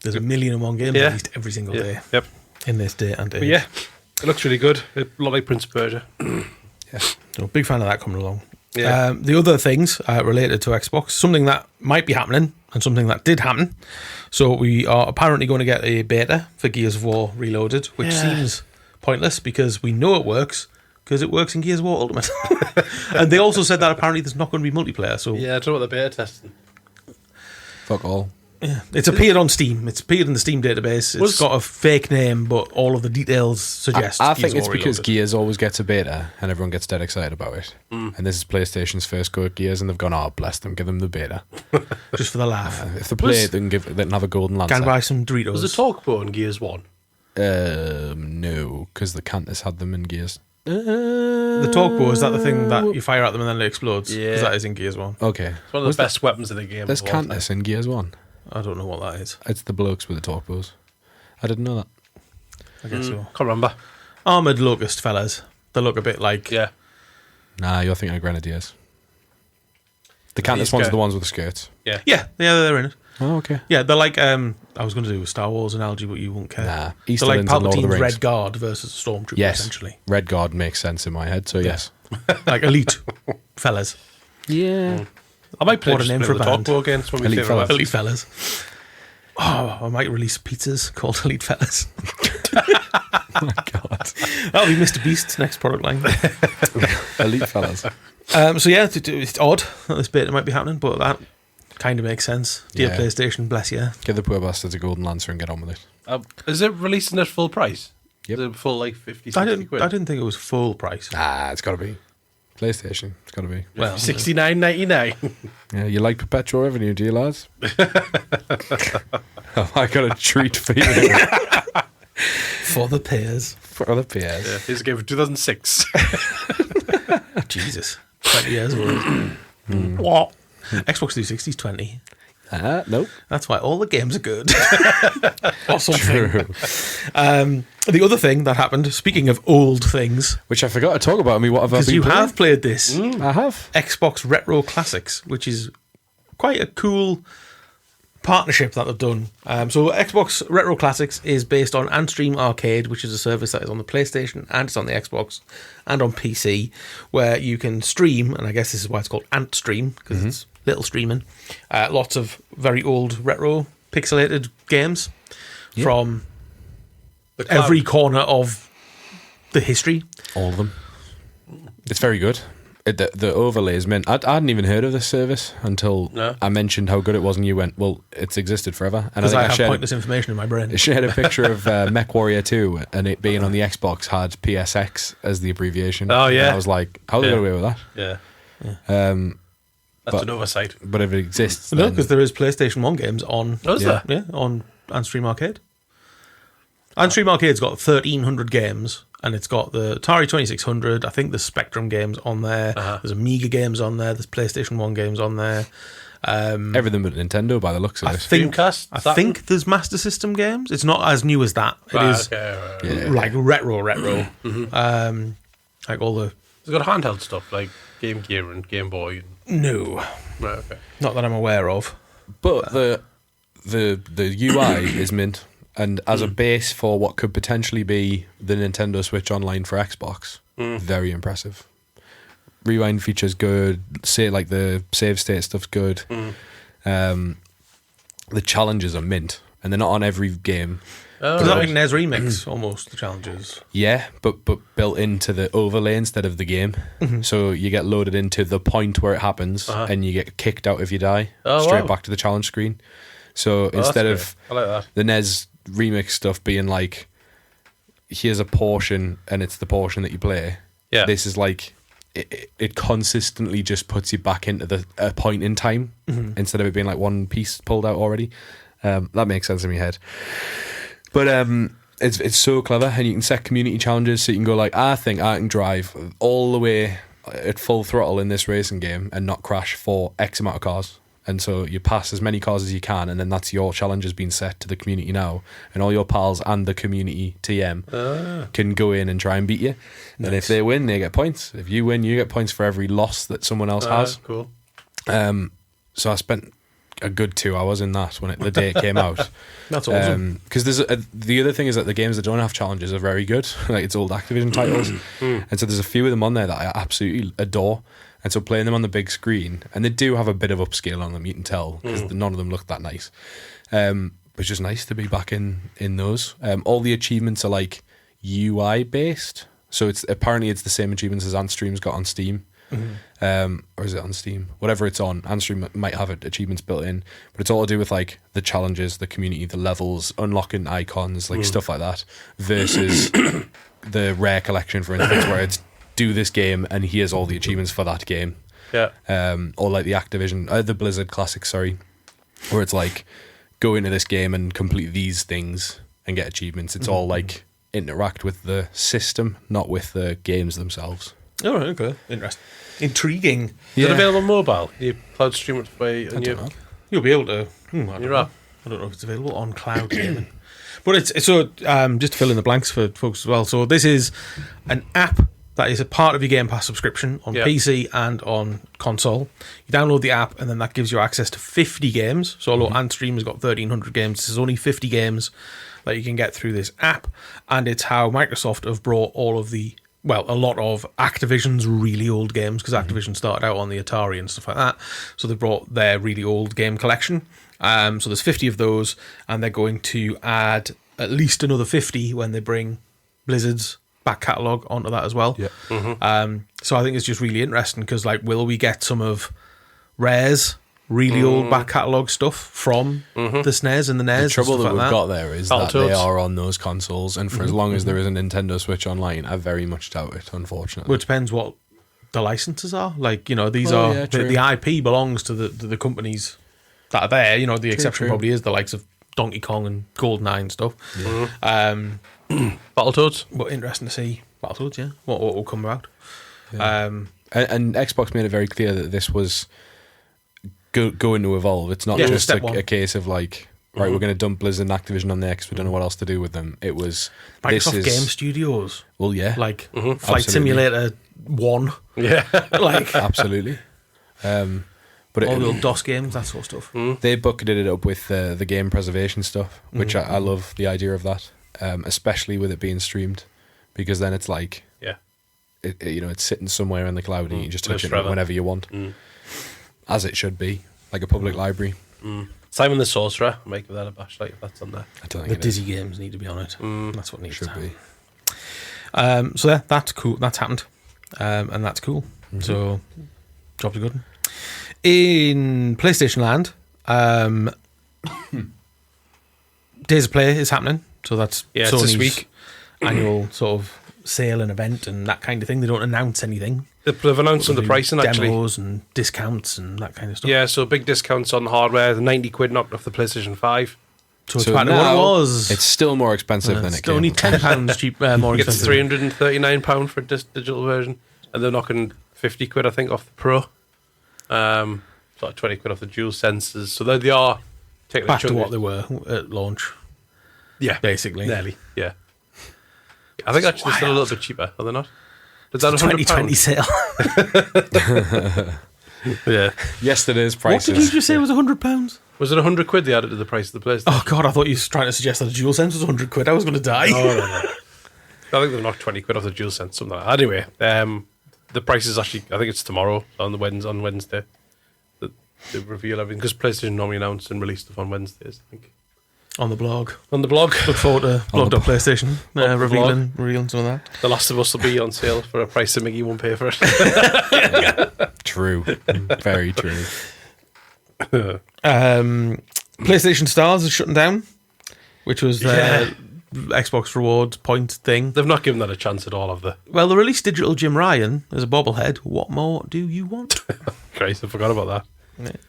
There's 1,000,001 games Yeah. released every single day Yep. in this day and age. But yeah, it looks really good. A lot like Prince of Persia. So big fan of that coming along. Yeah. The other things related to Xbox, something that might be happening and something that did happen. So we are apparently going to get a beta for Gears of War Reloaded, which seems pointless because we know it works because it works in Gears of War Ultimate. And they also said that apparently there's not going to be multiplayer. So Yeah, I don't know what the beta testing. Fuck all. it's appeared on Steam. It's appeared in the Steam database. It's got a fake name, but all of the details suggest. I Gears think of it's War because Reloaded. Gears always gets a beta and everyone gets dead excited about it. And this is PlayStation's first go at Gears and they've gone, oh, bless them, give them the beta. Just for the laugh. If they play it, they can have a golden Can Lancer. buy some Doritos. Was it talk on Gears 1? No, because the Cantus had them in Gears. The talk bow, is that the thing that you fire at them and then it explodes? Yeah. Because that is in Gears 1. Okay. It's one of the best weapons in the game. There's of all time. Cantus in Gears 1. I don't know what that is. It's the blokes with the talk bows. I didn't know that. I guess so. Can't remember. Armored Locust fellas. They look a bit like... Yeah. Nah, you're thinking of Grenadiers. The Cantus These ones guys- are the ones with the skirts. Yeah. Yeah, they're in it. Oh, okay. Yeah, they're like... I was going to do a Star Wars analogy, but you won't care. Nah, They're like Easterlings and Lord of the Palpatine's Rings. Red Guard versus Stormtrooper, Yes. essentially. Red Guard makes sense in my head, so yes. Like elite fellas. Yeah. I might play What a just name play for a the band. Talk again. It's one of my Elite favourite fellas. bands. Elite fellas. Oh, I might release pizzas called Elite Fellas. Oh my God. That'll be Mr. Beast's next product line. Elite fellas. So yeah, it's odd that this beta might be happening, but that kind of makes sense. Dear Yeah. PlayStation, bless you. Give the poor bastards a golden lancer and get on with it. Is it releasing at full price? Yep. Is it full like 50, 60 I quid? didn't think it was full price. Ah, it's got to be. PlayStation. It's got to be. Well, $69.99. Yeah, you like perpetual revenue, do you, lads? Have I got a treat for you for the pairs. for other PS? Yeah, here's a game for 2006. Jesus, 20 years old. What? Xbox 360's 20. Nope. That's why all the games are good. Or something. True. The other thing that happened, speaking of old things, Which I forgot to talk about. I mean, what have I because been you playing? have played this, I have. Xbox Retro Classics, which is quite a cool partnership that they've done. So Xbox Retro Classics is based on Antstream Arcade, which is a service that is on the PlayStation and it's on the Xbox and on PC, where you can stream, and I guess this is why it's called Antstream, because it's little streaming, lots of very old retro pixelated games from The cloud. every corner of the history. All of them. It's very good. The overlays, man. I hadn't even heard of this service until No. I mentioned how good it was, and you went, "Well, it's existed forever." And Because I I have shared, pointless information in my brain. I shared a picture of Mech Warrior 2, and it being on the Xbox had PSX as the abbreviation. Oh, yeah. And I was like, "How they Yeah. got away with that?" Yeah. But- That's an oversight. But if it exists, No, then because there is PlayStation 1 games on Oh, is Yeah. there? on Antstream Arcade. Antstream Arcade's got 1,300 games, and it's got the Atari 2600. I think there's Spectrum games on there. There's Amiga games on there. There's PlayStation 1 games on there. everything but Nintendo by the looks of I it. think Dreamcast, Saturn? think there's Master System games. It's not as new as that. It is Okay, right. Yeah. like retro. Like all the It's got handheld stuff like Game Gear and Game Boy. no, Right, okay. not that I'm aware of. But the UI is mint, and as a base for what could potentially be the Nintendo Switch Online for Xbox, very impressive. Rewind features good. Say like the save state stuff's good. The challenges are mint, and they're not on every game. Oh, Is that right. like NES Remix almost the challenges? Yeah, but built into the overlay instead of the game. So you get loaded into the point where it happens, and you get kicked out if you die. Oh, straight wow. back to the challenge screen. So Oh, instead that's of great. I like that. the NES remix stuff being like, here's a portion and it's the portion that you play. Yeah. This is like, it consistently just puts you back into a point in time instead of it being like one piece pulled out already. That makes sense in my head. But it's so clever, and you can set community challenges, so you can go like, I think I can drive all the way at full throttle in this racing game and not crash for X amount of cars. And so you pass as many cars as you can, and then that's your challenge has been set to the community now, and all your pals and the community TM can go in and try and beat you. And if they win, they get points. If you win, you get points for every loss that someone else has. Cool. So I spent a good 2 hours in that when the day it came out. That's awesome. Because there's the other thing is that the games that don't have challenges are very good. Like it's old Activision titles, and so there's a few of them on there that I absolutely adore. And so playing them on the big screen, and they do have a bit of upscale on them, you can tell, because none of them look that nice. But it's just nice to be back in those. All the achievements are like UI based, so it's apparently the same achievements as Antstream's got on Steam. Or is it on Steam? Whatever it's on, Antstream might have achievements built in, but it's all to do with like the challenges, the community, the levels, unlocking icons, like stuff like that, versus the Rare collection, for instance, where it's do this game and here's all the achievements for that game. Yeah. Or like the Activision, the Blizzard Classic, sorry, where it's like go into this game and complete these things and get achievements. It's all like interact with the system, not with the games themselves. All right, okay, interesting, intriguing. Is it available on mobile? You cloud stream it by I don't know. You'll be able to. I don't Your know. app. I don't know if it's available on cloud gaming. But it's so just to fill in the blanks for folks as well. So this is an app that is a part of your Game Pass subscription on PC and on console. You download the app, and then that gives you access to 50 games. So although Antstream has got 1,300 games, this is only 50 games that you can get through this app. And it's how Microsoft have brought all of the, well, a lot of Activision's really old games, because Activision started out on the Atari and stuff like that. So they brought their really old game collection. So there's 50 of those, and they're going to add at least another 50 when they bring Blizzard's back catalogue onto that as well. Yeah. So I think it's just really interesting, because like, will we get some of Rare's really old back catalogue stuff from the SNES and the NES? The trouble and that stuff we've like got there is that Battletoads. they are on those consoles, and for as long as there is a Nintendo Switch online, I very much doubt it, unfortunately. Well, it depends what the licenses are. Like, you know, these Well, are yeah, true. the IP belongs to the companies that are there. You know, the exception true. probably is the likes of Donkey Kong and GoldenEye and stuff. Battletoads. But interesting to see Battletoads, yeah, what will come about. And Xbox made it very clear that this was going to evolve. It's not just step one. a case of like, right, we're going to dump Blizzard and Activision on X. We don't know what else to do with them. It was Microsoft Game Studios, Well, yeah, like Flight Absolutely. Simulator 1, Yeah. like absolutely. But all the old DOS games, that sort of stuff. they bucketed it up with the game preservation stuff, which I love the idea of that, especially with it being streamed, because then it's like, Yeah. it's sitting somewhere in the cloud and you can just touch Lives it forever. whenever you want, as it should be, like a public library. Simon the Sorcerer. Make that a bash, like, if that's on there. I don't think The it is. Dizzy games need to be on it. That's what needs Should to be. happen. So that's cool. That's happened, and that's cool. So jobs are good. In PlayStation Land, Days of Play is happening. So that's Yeah, it's this Sony's week. annual sort of sale and event and that kind of thing. They don't announce anything. They've announced some of the pricing, actually. Demos and discounts and that kind of stuff. Yeah, so big discounts on hardware. The 90 quid knocked off the PlayStation 5. So it's So back to what it now was. It's still more expensive than it It's only came. £10 cheap, more It's expensive. £339 for a digital version. And they're knocking 50 quid, I think, off the Pro. So like 20 quid off the dual sensors. So they are taking Back a chunk to what of- they were at launch, Yeah, basically. nearly. Yeah. I think actually they're still a little bit cheaper, are they not? Is that £2020 £100? sale. Yeah. Yesterday's What prices. did you just say was £100? Was it 100 quid they added to the price of the PlayStation? Oh God, I thought you were trying to suggest that a DualSense was 100 quid. I was going to die. No. I think they've knocked 20 quid off the DualSense, something like that. Anyway, the price is actually, I think it's tomorrow on Wednesday that they reveal everything, because PlayStation normally announce and release stuff on Wednesdays, I think. On the blog. On the blog, Look forward to blog.playstation the revealing some of that. The Last of Us will be on sale for a price that Mickey won't pay for it. True. Very true. PlayStation Stars is shutting down, which was their Xbox rewards point thing. They've not given that a chance at all, have they? Well, they released digital Jim Ryan as a bobblehead. What more do you want? Christ, I forgot about that.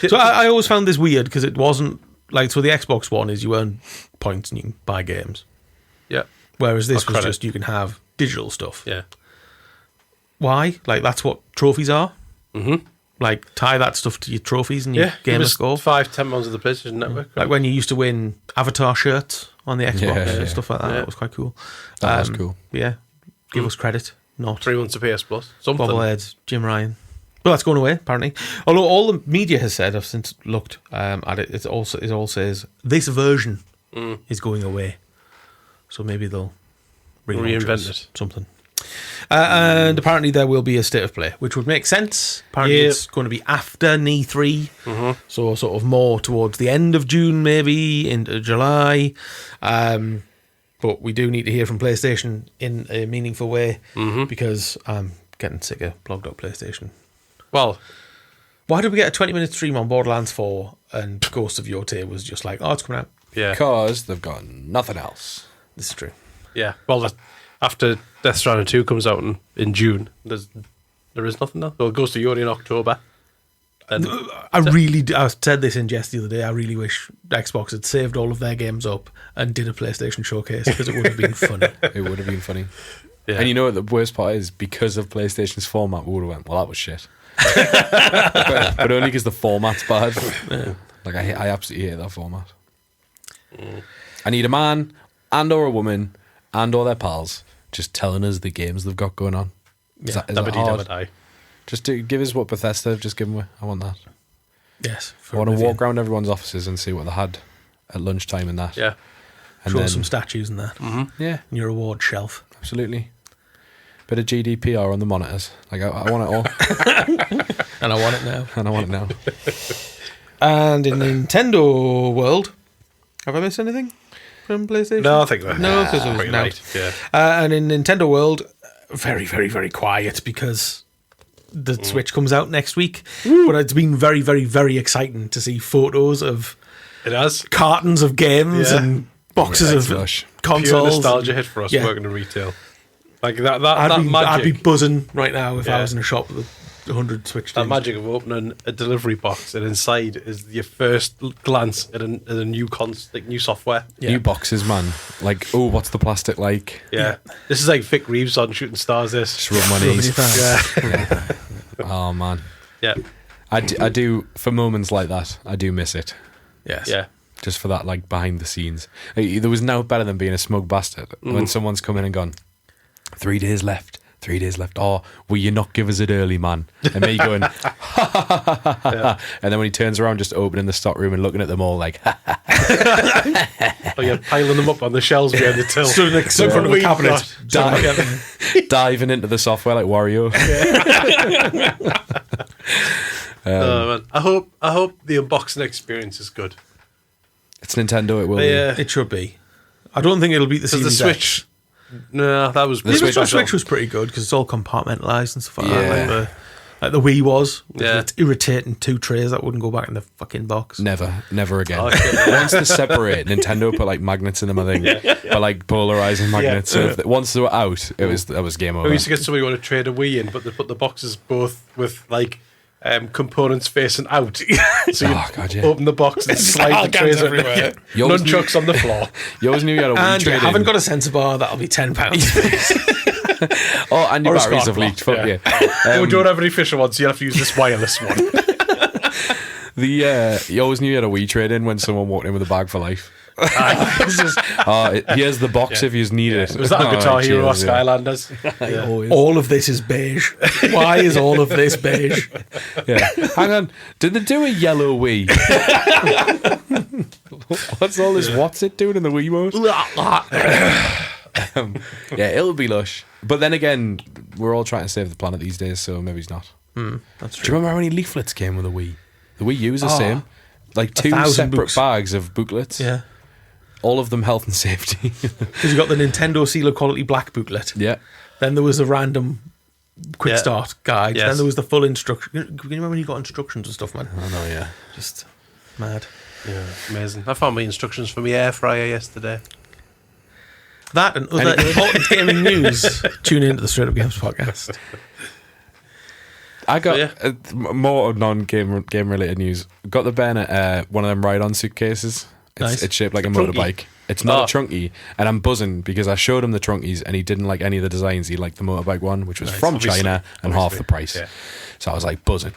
So I always found this weird, because it wasn't like, so the Xbox One is you earn points and you can buy games, Yeah. whereas this Or was credit. just you can have digital stuff. Yeah. Why? Like, that's what trophies are. Like, tie that stuff to your trophies and your Yeah. gamer Give us score. 5-10 months of the PlayStation Network. Like when you used to win Avatar shirts on the Xbox Yeah, and yeah. stuff like that. Yeah. That was quite cool. That was cool. Yeah. Give us credit, not 3 months of PS Plus. Something. bobbleheads, Jim Ryan. But that's going away, apparently. Although all the media has said, I've since looked at it, it all says this version is going away. So maybe they'll relaunch Reinvent it. something. And apparently there will be a state of play, which would make sense. Apparently Yeah. it's going to be after NE3, so sort of more towards the end of June, maybe into July. But we do need to hear from PlayStation in a meaningful way, because I'm getting sick of blog.playstation. Well, Why did we get a 20-minute stream on Borderlands 4 and Ghost of Yotei was just like, oh, it's coming out? yeah. Because they've got nothing else. This is true. Yeah. Well, after Death Stranding 2 comes out in June, there is nothing else. Well, it goes to Yori in October. And I said this in jest the other day. I really wish Xbox had saved all of their games up and did a PlayStation showcase, because it would have been funny. It would have been funny. yeah. And you know what the worst part is? Because of PlayStation's format, we would have went, well, that was shit. but only because the format's bad. Like, I absolutely hate that format. I need a man and or a woman and or their pals just telling us the games they've got going on. Is that hard? Just to give us what Bethesda have just given me. I want that. Yes. I want to walk around everyone's offices and see what they had at lunchtime and that. Yeah. And show then, some statues and that. Mm-hmm. Yeah. And your award shelf. Absolutely. Bit of GDPR on the monitors. Like, I want it all. And I want it now. And I want it now. And in Nintendo world, have I missed anything from PlayStation? No, I think that. No, because it was pretty now. light. Yeah. And in Nintendo world, very, very, very quiet because the Switch comes out next week. But it's been very, very, very exciting to see photos of It has. cartons of games Yeah. and boxes of Flush. Pure consoles. nostalgia hit for us Yeah. working in retail. Like that I'd magic. be buzzing right now if I Yeah. was in a shop with 100 Switch That games. magic of opening a delivery box and inside is your first glance at a new new software. Yeah. New boxes, man. Like, oh, what's the plastic like? Yeah. This is like Vic Reeves on Shooting Stars. This. Just rub my Rubbing knees. your thighs. Oh, man. Yeah. I do, for moments like that, I do miss it. Yes. Yeah. Just for that, like, behind the scenes. There was no better than being a smug bastard when someone's come in and gone, 3 days left. 3 days left. Oh, will you not give us it early, man? And me going, ha, ha, ha, ha, ha, ha. And then when he turns around, just opening the stock room and looking at them all like, ha, ha. Oh, you're piling them up on the shelves behind the till. Stood next to in front of a We've cabinet. got- diving into the software like Wario. Oh, man. I hope the unboxing experience is good. It's Nintendo, it will be. Yeah. It should be. I don't think it'll beat the Because the Series Switch. X. No, that was The Switch Switch was pretty good because it's all compartmentalised and stuff like Yeah. that. Like the Wii was. Yeah. It's irritating 2 trays that wouldn't go back in the fucking box. Never again. Okay. Once they separate, Nintendo put like magnets in them, I think, but like polarizing magnets. So once they were out, that was game over. We used to get somebody who wanted to trade a Wii in, but they put the boxes both with like components facing out. So you God, yeah. open the box and slide the Galgans trays everywhere. everywhere. You always knew- Nunchucks on the floor. You always knew you had a Wii And you trade haven't in. got a sensor bar, that'll be £10. Oh, and your or a batteries spark have leaked. plug, Fuck yeah. yeah. We don't have any official ones, so you have to use this wireless one. You always knew you had a Wii trade in when someone walked in with a bag for life. It's just, here's the box if you need it. Was that a Guitar Hero or cheers, yeah. Skylanders? Always. All of this is beige. Why is all of this beige? Yeah. Hang on. Did they do a yellow Wii? What's all this Wotsit doing in the Wiimote? Yeah, it'll be lush. But then again, we're all trying to save the planet these days, so maybe it's not. That's Do you remember how many leaflets came with the Wii? The Wii U is the same. Like 2 1,000 separate books. bags of booklets. Yeah. All of them health and safety. Because you got the Nintendo Seal of Quality Black booklet. Yeah. Then there was a random quick Yeah. start guide. Yes. Then there was the full instruction. Can you remember when you got instructions and stuff, man? I know, yeah. Just mad. Yeah, amazing. I found my instructions for my air fryer yesterday. That and other important gaming news. Tune into the Straight Up Games podcast. I got So, more non-game related news. Got the Bennett, one of them ride-on suitcases. Nice. It's shaped like a Trunky. motorbike. It's not Oh. a trunky, and I'm buzzing because I showed him the trunkies and he didn't like any of the designs. He liked the motorbike one, which was from Obviously. China and half the price. Yeah. So I was like buzzing.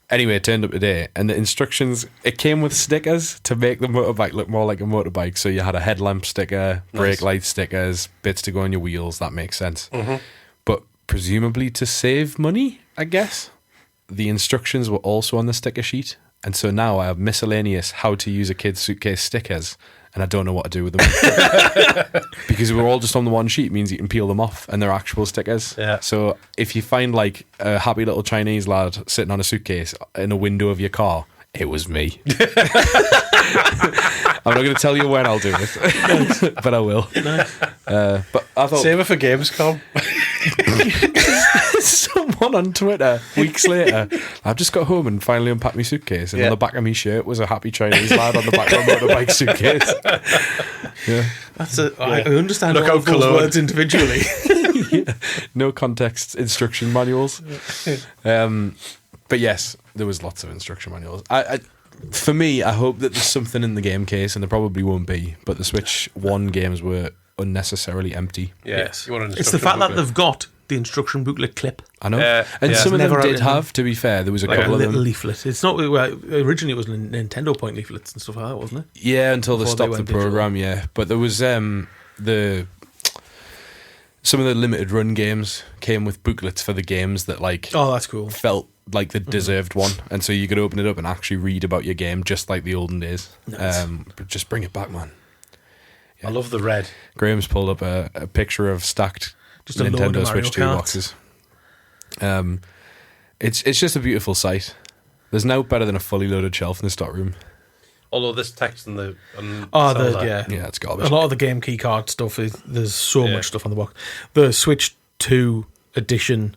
Anyway, it turned up today, and the instructions, it came with stickers to make the motorbike look more like a motorbike. So you had a headlamp sticker, brake Nice. light stickers, bits to go on your wheels. That makes sense. Mm-hmm. But presumably to save money, I guess. The instructions were also on the sticker sheet. And so now I have miscellaneous how to use a kid's suitcase stickers, and I don't know what to do with them. Because we're all just on the one sheet means you can peel them off, and they're actual stickers. Yeah. So if you find like a happy little Chinese lad sitting on a suitcase in a window of your car, it was me. I'm not going to tell you when I'll do it, but I will. But I thought Save it for Gamescom. someone on Twitter weeks later, I've just got home and finally unpacked my suitcase, and Yeah. on the back of my shirt was a happy Chinese lad on the back of a motorbike suitcase. Yeah, That's I understand Look all out, of those Cologne. words individually. no context instruction manuals. But yes, there was lots of instruction manuals. For me, I hope that there's something in the game case, and there probably won't be. But the Switch 1 games were unnecessarily empty. Yeah. Yes. You want an It's the fact that instruction they've got the instruction booklet clip. I know. And yeah. some of them Never did had have, to be fair, there was a Like a couple of little them. leaflet. It's not. Well, originally, it was Nintendo Point leaflets and stuff like that, wasn't it? Yeah, until they Before they stopped the went digital. program, yeah. But there was some of the limited run games came with booklets for the games that like Oh, that's cool. felt like they deserved one, and so you could open it up and actually read about your game just like the olden days. Nice. But just bring it back, man. I love the red. Graham's pulled up a picture of stacked Just a load of Nintendo Mario Switch 2 Karts. boxes. It's just a beautiful sight. There's no better than a fully loaded shelf in the stock room. Although this text and the Yeah. Yeah, it's garbage. A lot of the game key card stuff there's so Yeah. much stuff on the box. The Switch 2 edition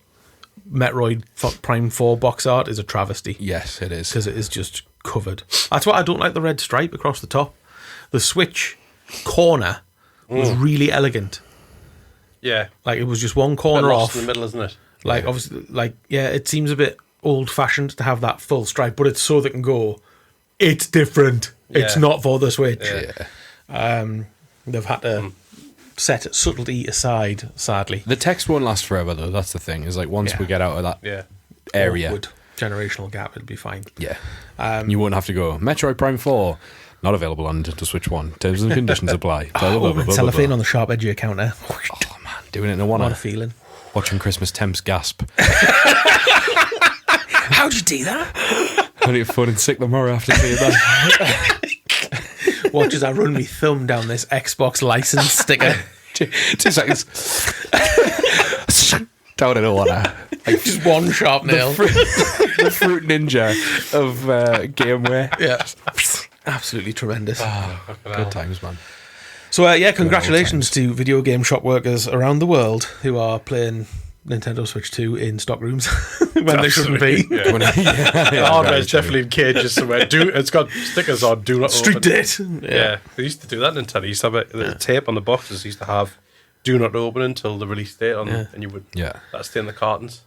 Metroid Prime 4 box art is a travesty Yes, it is. because it is just covered. That's why I don't like the red stripe across the top. The Switch corner was really elegant. yeah, Like it was just one bit corner lost off. in the middle, isn't it? Like obviously, like it seems a bit old fashioned to have that full stripe, but it's so they can go. It's different. It's Yeah. not for the Switch. Yeah. They've had to set subtlety aside. Sadly, The text won't last forever, though. That's the thing. Is like once we Yeah. get out of that Yeah, area, Awkward generational gap, it'd be fine. yeah, you won't have to go Metroid Prime 4 not available on Nintendo Switch 1. Terms and conditions apply. Blah, blah, blah, blah, Opening blah, cellophane blah. on the sharp edge of your counter. Oh man, doing it in a What a one. feeling. Watching Christmas temps gasp. How'd you do that? I need to phone in sick tomorrow after seeing that. Watch as I run my thumb down this Xbox license sticker. 2 seconds. Down in the water. Like Just one sharp nail. the fruit ninja of gameware. Yeah. Absolutely tremendous. Good times, man. So, congratulations to video game shop workers around the world who are playing Nintendo Switch 2 in stock rooms when they shouldn't be. Yeah. Yeah, The hardware's definitely in cages somewhere. It's got stickers on. Do not Street open. date. Yeah, they used to do that. Nintendo used to have the tape on the boxes. Used to have "Do not open" until the release date on, and you would that'd stay in the cartons.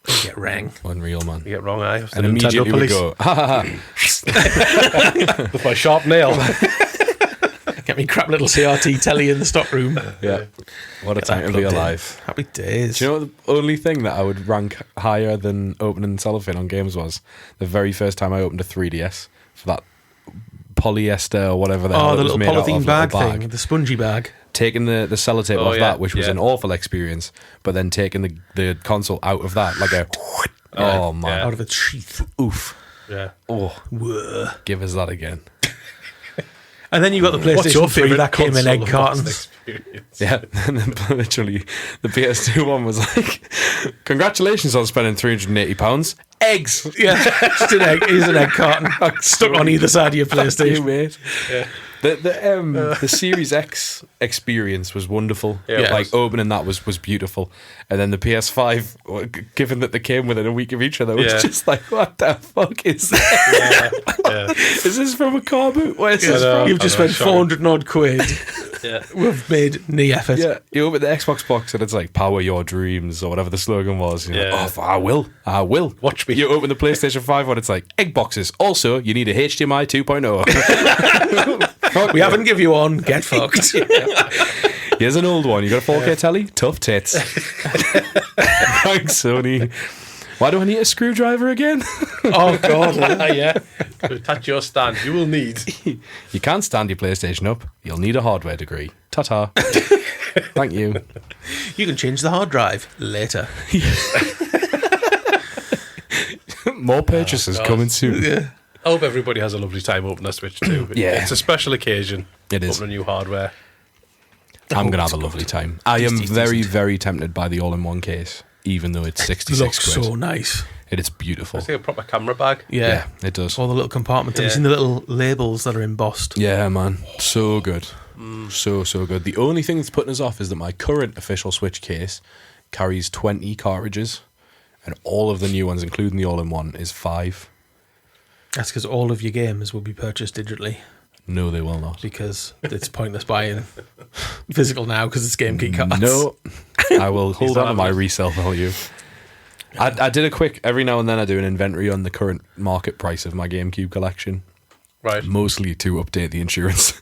You get rang. Unreal, man. You get wrong eye. And immediately we go, ha ha ha. with my sharp nail. Get me crap little CRT telly in the stock room. Yeah. What a time to be plugged in. alive. Happy days. Do you know what the only thing that I would rank higher than opening cellophane on games was? The very first time I opened a 3DS for that polyester or whatever the hell the it was little made out polythene of, bag little thing, the spongy bag. Taking the sellotape off yeah, that, which was yeah. an awful experience, but then taking the console out of that, like a... Oh, man. Yeah. Out of its sheath. Oof. Yeah. Oh, Whoa. give us that again. And then you got the PlayStation What's your 3 favourite that came in console egg of cartons. experience? Yeah, and then literally the PS2 one was like, congratulations on spending £380. Eggs! Yeah, just an egg. Here's an egg carton stuck on either side of your You, PlayStation. mate. Yeah. The Series X experience was wonderful. Yeah. Like opening that was beautiful, and then the PS5, given that they came within a week of each other, was Yeah. just like, what the fuck is this? Yeah. Is this from a car boot? Where's this know. from? You've just I know, spent sorry. 400 odd quid. Yeah. We've made knee effort. Yeah, you open the Xbox box and it's like "Power your dreams" or whatever the slogan was. You're Yeah. like, oh, I will. Watch me. You open the PlayStation 5 one, it's like egg boxes. Also, you need a HDMI 2.0. We haven't give you one. Get fucked. Here's an old one. You got a 4K telly? Tough tits. Thanks, Sony. Why do I need a screwdriver again? Oh, God. Yeah. To attach your stand, you will need. You can't stand your PlayStation up. You'll need a hardware degree. Ta-ta. Thank you. You can change the hard drive later. More purchases God. coming soon. Yeah. I hope everybody has a lovely time opening a Switch too. Yeah. It's a special occasion. It is. Opening new hardware. I'm going to have it's a lovely time. I am very, very tempted by the all-in-one case, even though it's 66 Looks quid. so nice. It is beautiful. It's like a proper camera bag. Yeah. Yeah, it does. All the little compartments. Have you Yeah. seen the little labels that are embossed? Yeah, man. So good. So good. The only thing that's putting us off is that my current official Switch case carries 20 cartridges, and all of the new ones, including the all-in-one, is 5. That's because all of your games will be purchased digitally No, they will not. because it's pointless buying physical now because it's game key cards. No, I will hold on to my resale value. I did a quick, every now and then I do an inventory on the current market price of my GameCube collection, Right. mostly to update the insurance.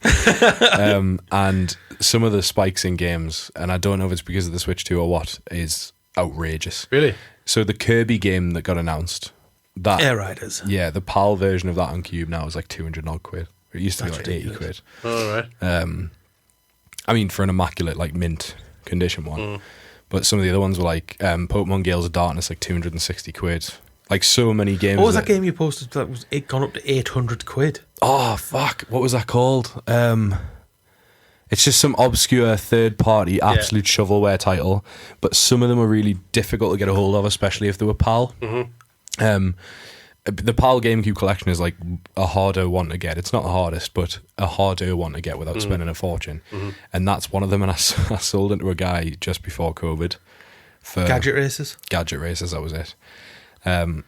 And some of the spikes in games, and I don't know if it's because of the Switch 2 or what, is outrageous. Really? So the Kirby game that got announced, that Air Riders. yeah, the PAL version of that on Cube now is like 200 odd quid. It used to be That's like 80 ridiculous. quid. All right. I mean, for an immaculate like mint condition one. But some of the other ones were like Pokemon Gales of Darkness, like 260 quid. Like so many games. What was that game you posted that was it gone up to 800 quid? Oh fuck! What was that called? It's just some obscure third-party absolute shovelware title, but some of them are really difficult to get a hold of, especially if they were PAL. The PAL GameCube collection is like a harder one to get. It's not the hardest, but a harder one to get without spending a fortune. And that's one of them. And I sold it to a guy just before COVID for Gadget Races. Gadget Races. That was it.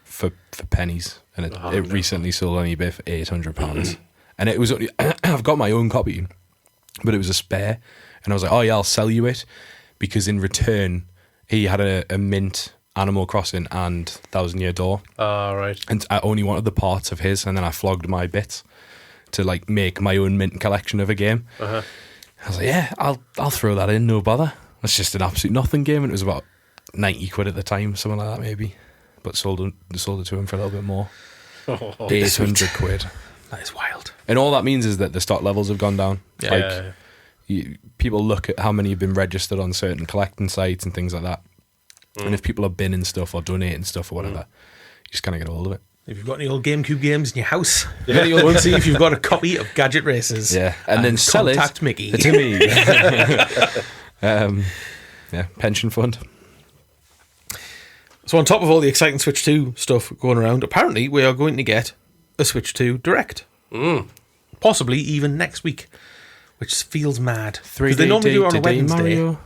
For pennies, and it recently sold on eBay for £800. And it was only, I've got my own copy, but it was a spare, and I was like, oh yeah, I'll sell you it, because in return he had a mint Animal Crossing and Thousand Year Door. Right. And I only wanted the parts of his, and then I flogged my bits to like make my own mint collection of a game. I was like, yeah, I'll throw that in, no bother. It's just an absolute nothing game, and it was about 90 quid at the time, something like that maybe. But sold it to him for a little bit more. 800 quid. That is wild. And all that means is that the stock levels have gone down. Yeah. People look at how many have been registered on certain collecting sites and things like that. And if people are binning stuff or donating stuff or whatever, you just kind of get a hold of it. If you've got any old GameCube games in your house, go and see if you've got a copy of Gadget Races. Yeah, and then sell it contact Mickey. to me. Yeah, pension fund. So on top of all the exciting Switch 2 stuff going around, apparently we are going to get a Switch 2 Direct. Possibly even next week, which feels mad. Because they normally do it on a Wednesday. Mario.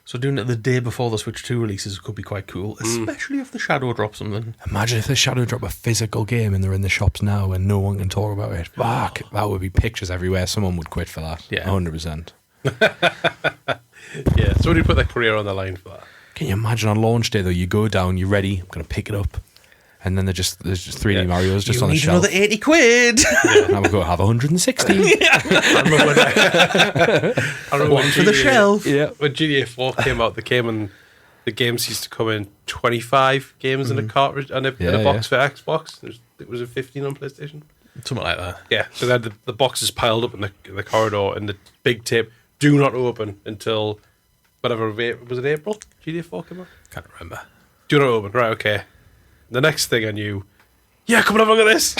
So doing it the day before the Switch 2 releases could be quite cool, especially if the Shadow drops something. Imagine if the Shadow drop a physical game and they're in the shops now and no one can talk about it. Fuck, that would be pictures everywhere. Someone would quit for that. Yeah. 100%. Yeah, somebody put their career on the line for that. Can you imagine on launch day though, you go down, you're ready, I'm going to pick it up. And then there's just 3D Marios just You on the need shelf. another 80 quid. And I'm going to have 160. I remember One for the shelf. Yeah. when GTA 4 came out, the games used to come in 25 games in a cartridge and in a box for Xbox. It was a 15 on PlayStation. Something like that. Yeah, so they had the boxes piled up in the corridor and the big tape, do not open until whatever, was it April? GTA 4 came out? Can't remember. Do not open, right, okay. The next thing I knew, yeah, come and have a look at this.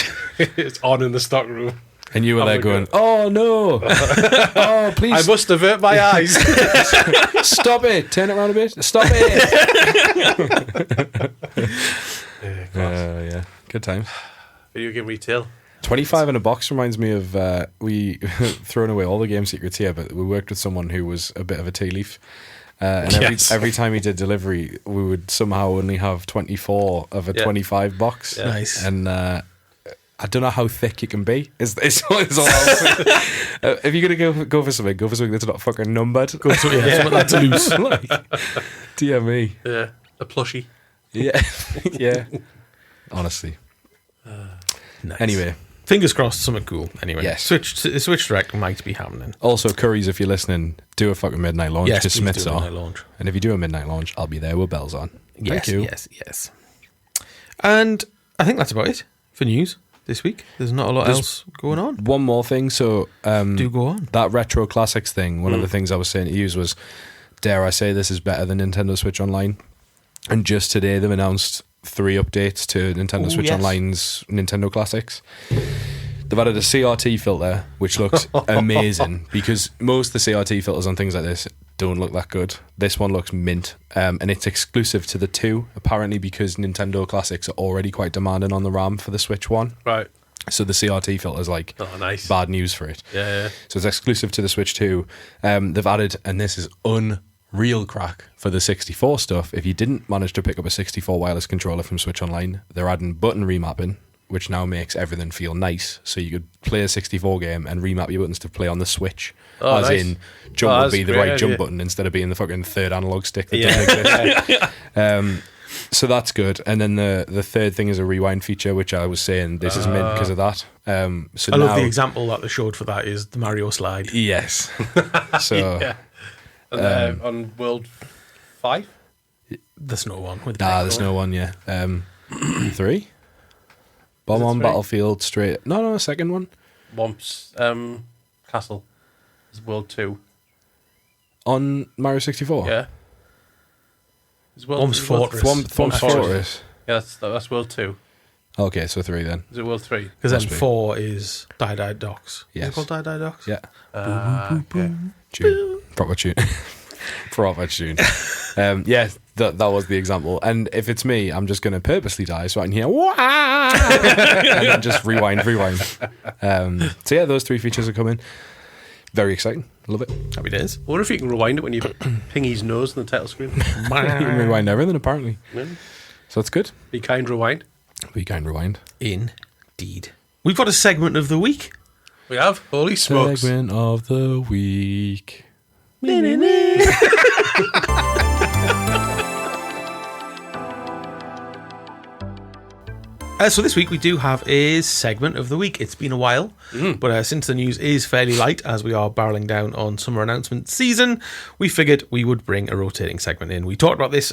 It's on in the stock room. And you were there going, God. oh no. Oh, please. I must avert my eyes. Stop it. Turn it around a bit. Stop it. Yeah. Good times. Video game retail. 25 in a box reminds me of we thrown away all the game secrets here, but we worked with someone who was a bit of a tea leaf. And every time he did delivery, we would somehow only have 24 of a 25 box. Yeah. Nice. And I don't know how thick you can be. Is all I'll say. If you're going to go for something that's not fucking numbered. Something that's loose. Like, dear me. Yeah, a plushie. Yeah. Yeah. Honestly. Nice. Anyway. Fingers crossed, something cool. Anyway, Yes. Switch Direct might be happening. Also, Currys, if you're listening, do a fucking midnight launch Yes, to please Smith's do a are. midnight launch. And if you do a midnight launch, I'll be there with bells on. Yes, Thank you. yes. And I think that's about it for news this week. There's not a lot else going on. One more thing. So, Do go on. that retro classics thing, one of the things I was saying to you was, dare I say this is better than Nintendo Switch Online? And just today they've announced 3 updates to Nintendo Switch yes. Online's Nintendo Classics. They've added a CRT filter, which looks amazing, because most of the CRT filters on things like this don't look that good. This one looks mint, and it's exclusive to the 2, apparently because Nintendo Classics are already quite demanding on the RAM for the Switch 1. Right. So the CRT filter's like Nice. bad news for it. Yeah. So it's exclusive to the Switch 2. They've added, and this is unreal crack for the 64 stuff. If you didn't manage to pick up a 64 wireless controller from Switch Online, they're adding button remapping, which now makes everything feel nice. So you could play a 64 game and remap your buttons to play on the Switch. Nice. In, jump would that's be the a great right jump idea. button instead of being the fucking third analog stick that doesn't exist. So that's good. And then the third thing is a rewind feature, which I was saying this is mint because of that. So I love now, the example that they showed for that is the Mario slide. Yes. So Yeah. And on World 5? the snow one. With Nah, Peggle. there's no one, yeah. 3? Bomb Is it on 3? Battlefield straight. No, second one. Womp's Castle is World 2. On Mario 64? Yeah. Is Womp's is World- Fortress. Womp's Fortress. Yeah, that's World 2. Okay, so 3 then. Is it World 3? Because then Must be. 4 is Die Die Docks. Is Yes. it called Die Die Docks? Yeah. Okay. Tune. Proper tune. Proper tune. Yeah, that was the example. And if it's me, I'm just going to purposely die so I can hear "Wah!" and then just rewind. So yeah, those 3 features are coming. Very exciting. Love it. Happy days. I wonder if you can rewind it when you ping his nose in the title screen. You can rewind everything apparently. Yeah. So that's good. Be kind, rewind. We can rewind. Indeed. We've got a segment of the week. We have. Holy smokes. Segment of the week. So this week we do have a segment of the week. It's been a while, but since the news is fairly light, as we are barreling down on summer announcement season, we figured we would bring a rotating segment in. We talked about this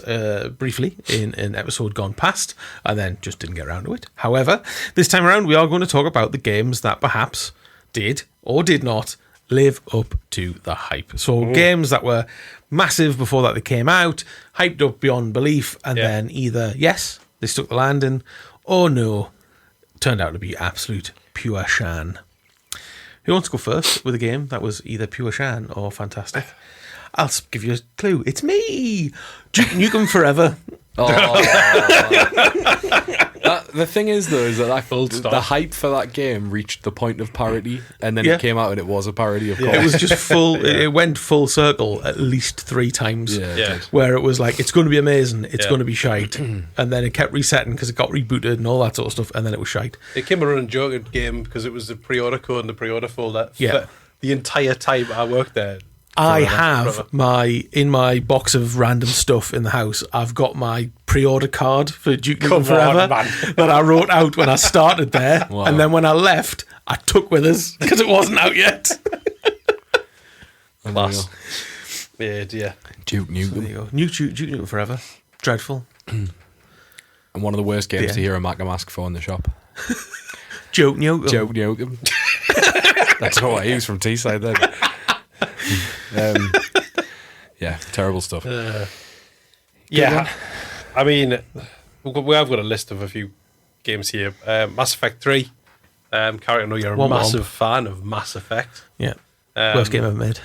briefly in an episode gone past, and then just didn't get around to it. However, this time around we are going to talk about the games that perhaps did or did not live up to the hype. So games that were massive before that they came out, hyped up beyond belief, and then either, yes, they stuck the landing, or no, turned out to be absolute pure shan. Who wants to go first with a game that was either pure shan or fantastic? I'll give you a clue. It's me! Duke Nukem Forever. The thing is, though, is that stop. the hype for that game reached the point of parody, and then Yeah. it came out and it was a parody, of course. It was just full, it went full circle at least 3 times. Yeah, it Yeah. did. Where it was like, it's going to be amazing, it's Yeah. going to be shite. And then it kept resetting because it got rebooted and all that sort of stuff, and then it was shite. It came a running joke at game because it was the pre-order code and the pre-order folder. Yeah. For the entire time I worked there. I Forever. have in my box of random stuff in the house, I've got my pre-order card for Duke Nukem Come Forever on, man. that I wrote out when I started there. Wow. And then when I left, I took with us because it wasn't out yet. Class. Yeah, dear. Duke There Nukem. you go. Duke Nukem Forever. Dreadful. And one of the worst games Yeah. to hear a Mac mask for in the shop. Joke Nukem. Joke Nukem. That's what I use from Teesside then. Yeah, terrible stuff. Yeah. I mean, we have got a list of a few games here. Mass Effect 3. Carrie, I know you're a Womp massive fan of Mass Effect. Yeah. Worst game ever made.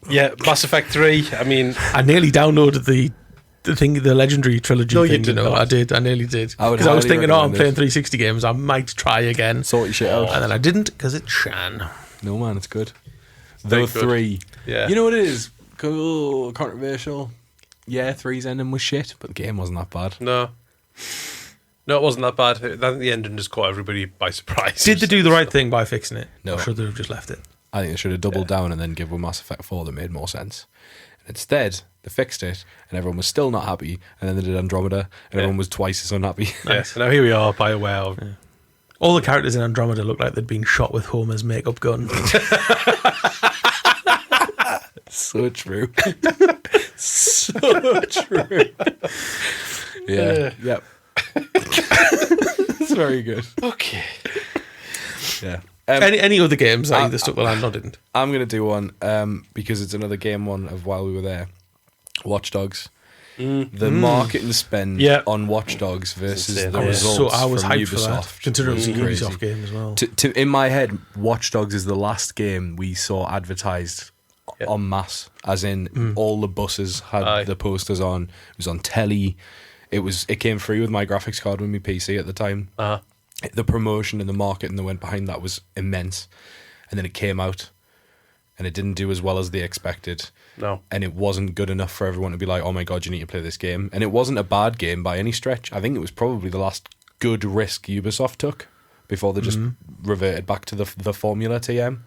Yeah, Mass Effect 3. I mean, I nearly downloaded the legendary trilogy No, you thing. did not. I did. I nearly did. I would Because I was highly thinking, I'm recommend it. playing 360 games. I might try again. Sort your shit out. And then I didn't because it's shan. No, man, it's good. Very The good. 3. Yeah. You know what it is? Cool, controversial. Yeah, 3's ending was shit, but the game wasn't that bad. no. No, it wasn't that bad. I think the ending just caught everybody by surprise. Did they do the right thing by fixing it? No. Or should they have just left it? I think they should have doubled down and then give one Mass Effect 4 that made more sense. And instead, they fixed it, and everyone was still not happy, and then they did Andromeda, and everyone was twice as unhappy. Yeah, so now here we are, BioWare. Yeah. All the characters in Andromeda look like they'd been shot with Homer's makeup gun. So true. So true. Yeah. Yep. It's very good. Okay. Yeah. Any other games that either stuck the land or didn't? I'm going to do one because it's another game one of while we were there. Watch Dogs. The marketing spend on Watch Dogs versus insane. the I was results I was from hyped Ubisoft. for that, considering it was a crazy. Ubisoft game as well. In my head, Watch Dogs is the last game we saw advertised en masse, as in all the buses had the posters on. It was on telly. It came free with my graphics card with my PC at the time. The promotion and the marketing that went behind that was immense. And then it came out, and it didn't do as well as they expected. No. And it wasn't good enough for everyone to be like, oh my God, you need to play this game. And it wasn't a bad game by any stretch. I think it was probably the last good risk Ubisoft took before they just reverted back to the formula TM.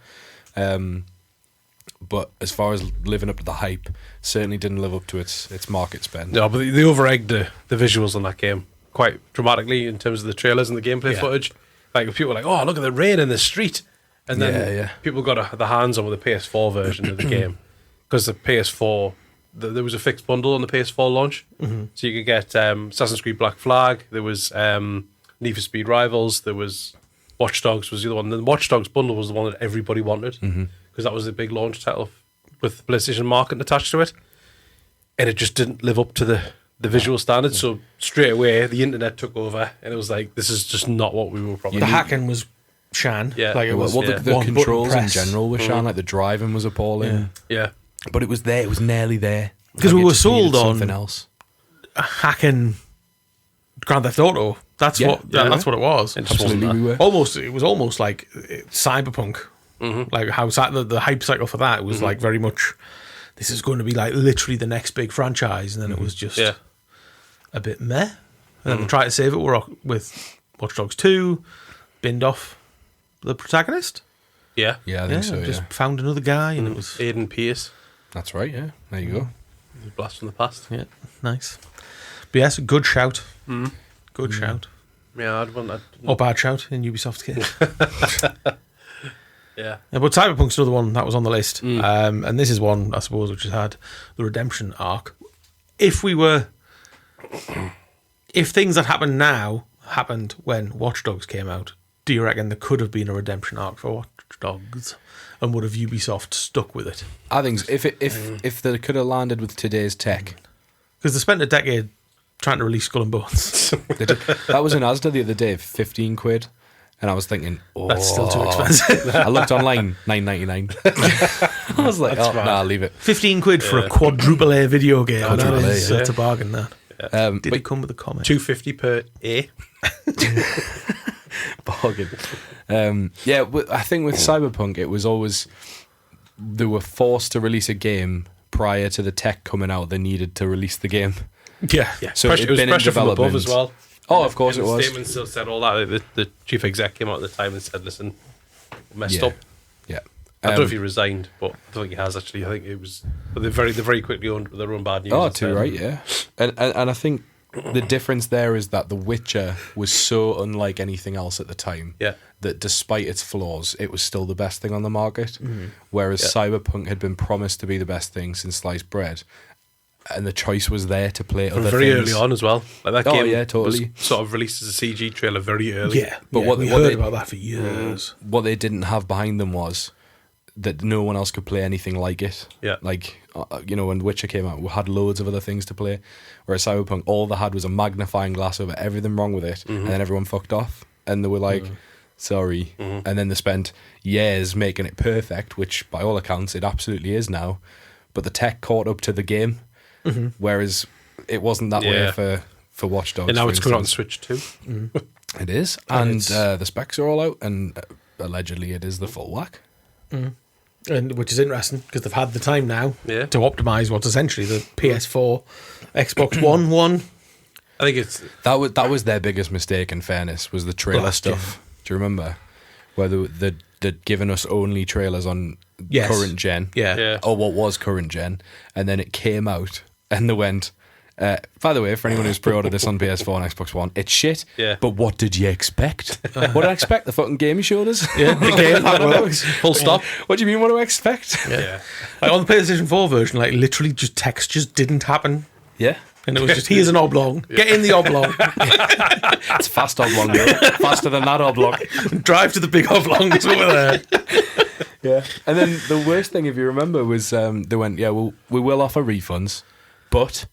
But as far as living up to the hype, certainly didn't live up to its market spend. No, but they over-egged the visuals on that game quite dramatically in terms of the trailers and the gameplay footage. Like, people were like, oh, look at the rain in the street. And then people got their hands on with the PS4 version of the game. Because the PS4 there was a fixed bundle on the PS4 launch, so you could get Assassin's Creed Black Flag. There was Need for Speed Rivals. There was Watch Dogs was the other one. The Watch Dogs bundle was the one that everybody wanted because that was the big launch title with the PlayStation marketing attached to it, and it just didn't live up to the visual standards. So straight away, the internet took over, and it was like, this is just not what we were probably. The hacking was shan. Yeah. Like it was. Well, the one controls button in press. general were shan. Like the driving was appalling. Yeah. But it was there. It was nearly there. Because we it were just needed sold on something else. hacking Grand Theft Auto. That's that's what it was. It just wasn't Absolutely, that. we were. It was almost like Cyberpunk. Like how the hype cycle for that was like very much. This is going to be like literally the next big franchise, and then it was just a bit meh. And then they tried to save it with Watch Dogs 2, binned off the protagonist. Yeah. Yeah, I think so. Just Yeah, found another guy, and it was Aiden Pierce. that's right. Yeah, there you go. Blast from the past. yeah, nice. But yes, good shout. Good shout. Yeah, I'd want that. Or bad shout in Ubisoft case. Yeah. Yeah, but Cyberpunk's another one that was on the list. And this is one, I suppose, which has had the redemption arc. If things that happen now happened when Watch Dogs came out, do you reckon there could have been a redemption arc for Watch Dogs? And would have Ubisoft stuck with it? I think so. If they could have landed with today's tech, Because they spent a decade trying to release Skull and Bones. they did. That was in Asda the other day, £15, and I was thinking, oh, That's still too expensive. I looked online, $9.99. I was like, oh, nah, I'll leave it. £15 for a quadruple A video game. Quadruple A, That's yeah. a bargain, that. Did But it come with a comment? $2.50 per A. bargain. Yeah, I think with Cyberpunk, it was always they were forced to release a game prior to the tech coming out. They needed to release the game. Yeah. So Pressure, it'd it was been in pressure from above development as well. Oh, of course And it the was. statement still said all that. The chief exec came out at the time and said, listen, messed Yeah. up. Yeah. I don't know if he resigned, but I don't think he has actually. I think it was. But they very quickly owned their own bad news. Oh, instead. too right, yeah. And I think the difference there is that The Witcher was so unlike anything else at the time. Yeah. That despite its flaws, it was still the best thing on the market. Whereas Cyberpunk had been promised to be the best thing since sliced bread, and the choice was there to play From other very things. early on as well. Like that Oh, game yeah, totally. was sort of released as a CG trailer very early. Yeah. But yeah, what we they- heard about that for years. What they didn't have behind them was that no one else could play anything like it. Yeah. Like, when The Witcher came out, we had loads of other things to play. Whereas Cyberpunk, all they had was a magnifying glass over everything wrong with it, and then everyone fucked off. And they were like, sorry. And then they spent years making it perfect, which by all accounts it absolutely is now. But the tech caught up to the game, whereas it wasn't that way Yeah. for Watch Dogs. And now for it's coming out on instance. Switch too. It is, And and it's- the specs are all out, and allegedly it is the full whack. And which is interesting because they've had the time now Yeah. to optimize what's essentially the PS4, Xbox One. I think it's That was their biggest mistake. In fairness, was the trailer Last stuff. Do you remember where they'd given us only trailers on Yes. current gen, Yeah. or what was current gen, and then it came out, and they went. By the way, for anyone who's pre-ordered this on PS4 and Xbox One, it's shit. Yeah. But what did you expect? What did I expect? The fucking game you showed us? Yeah, the game that works. full stop. What do you mean? What do I expect? Yeah. Like on the PlayStation 4 version, like literally just textures didn't happen. Yeah. And it was just, here's an oblong. Get in the oblong. It's fast oblong, though. Faster than that oblong. Drive to the big oblong. It's over there. Yeah. And then the worst thing, if you remember, was they went, yeah, we will offer refunds, but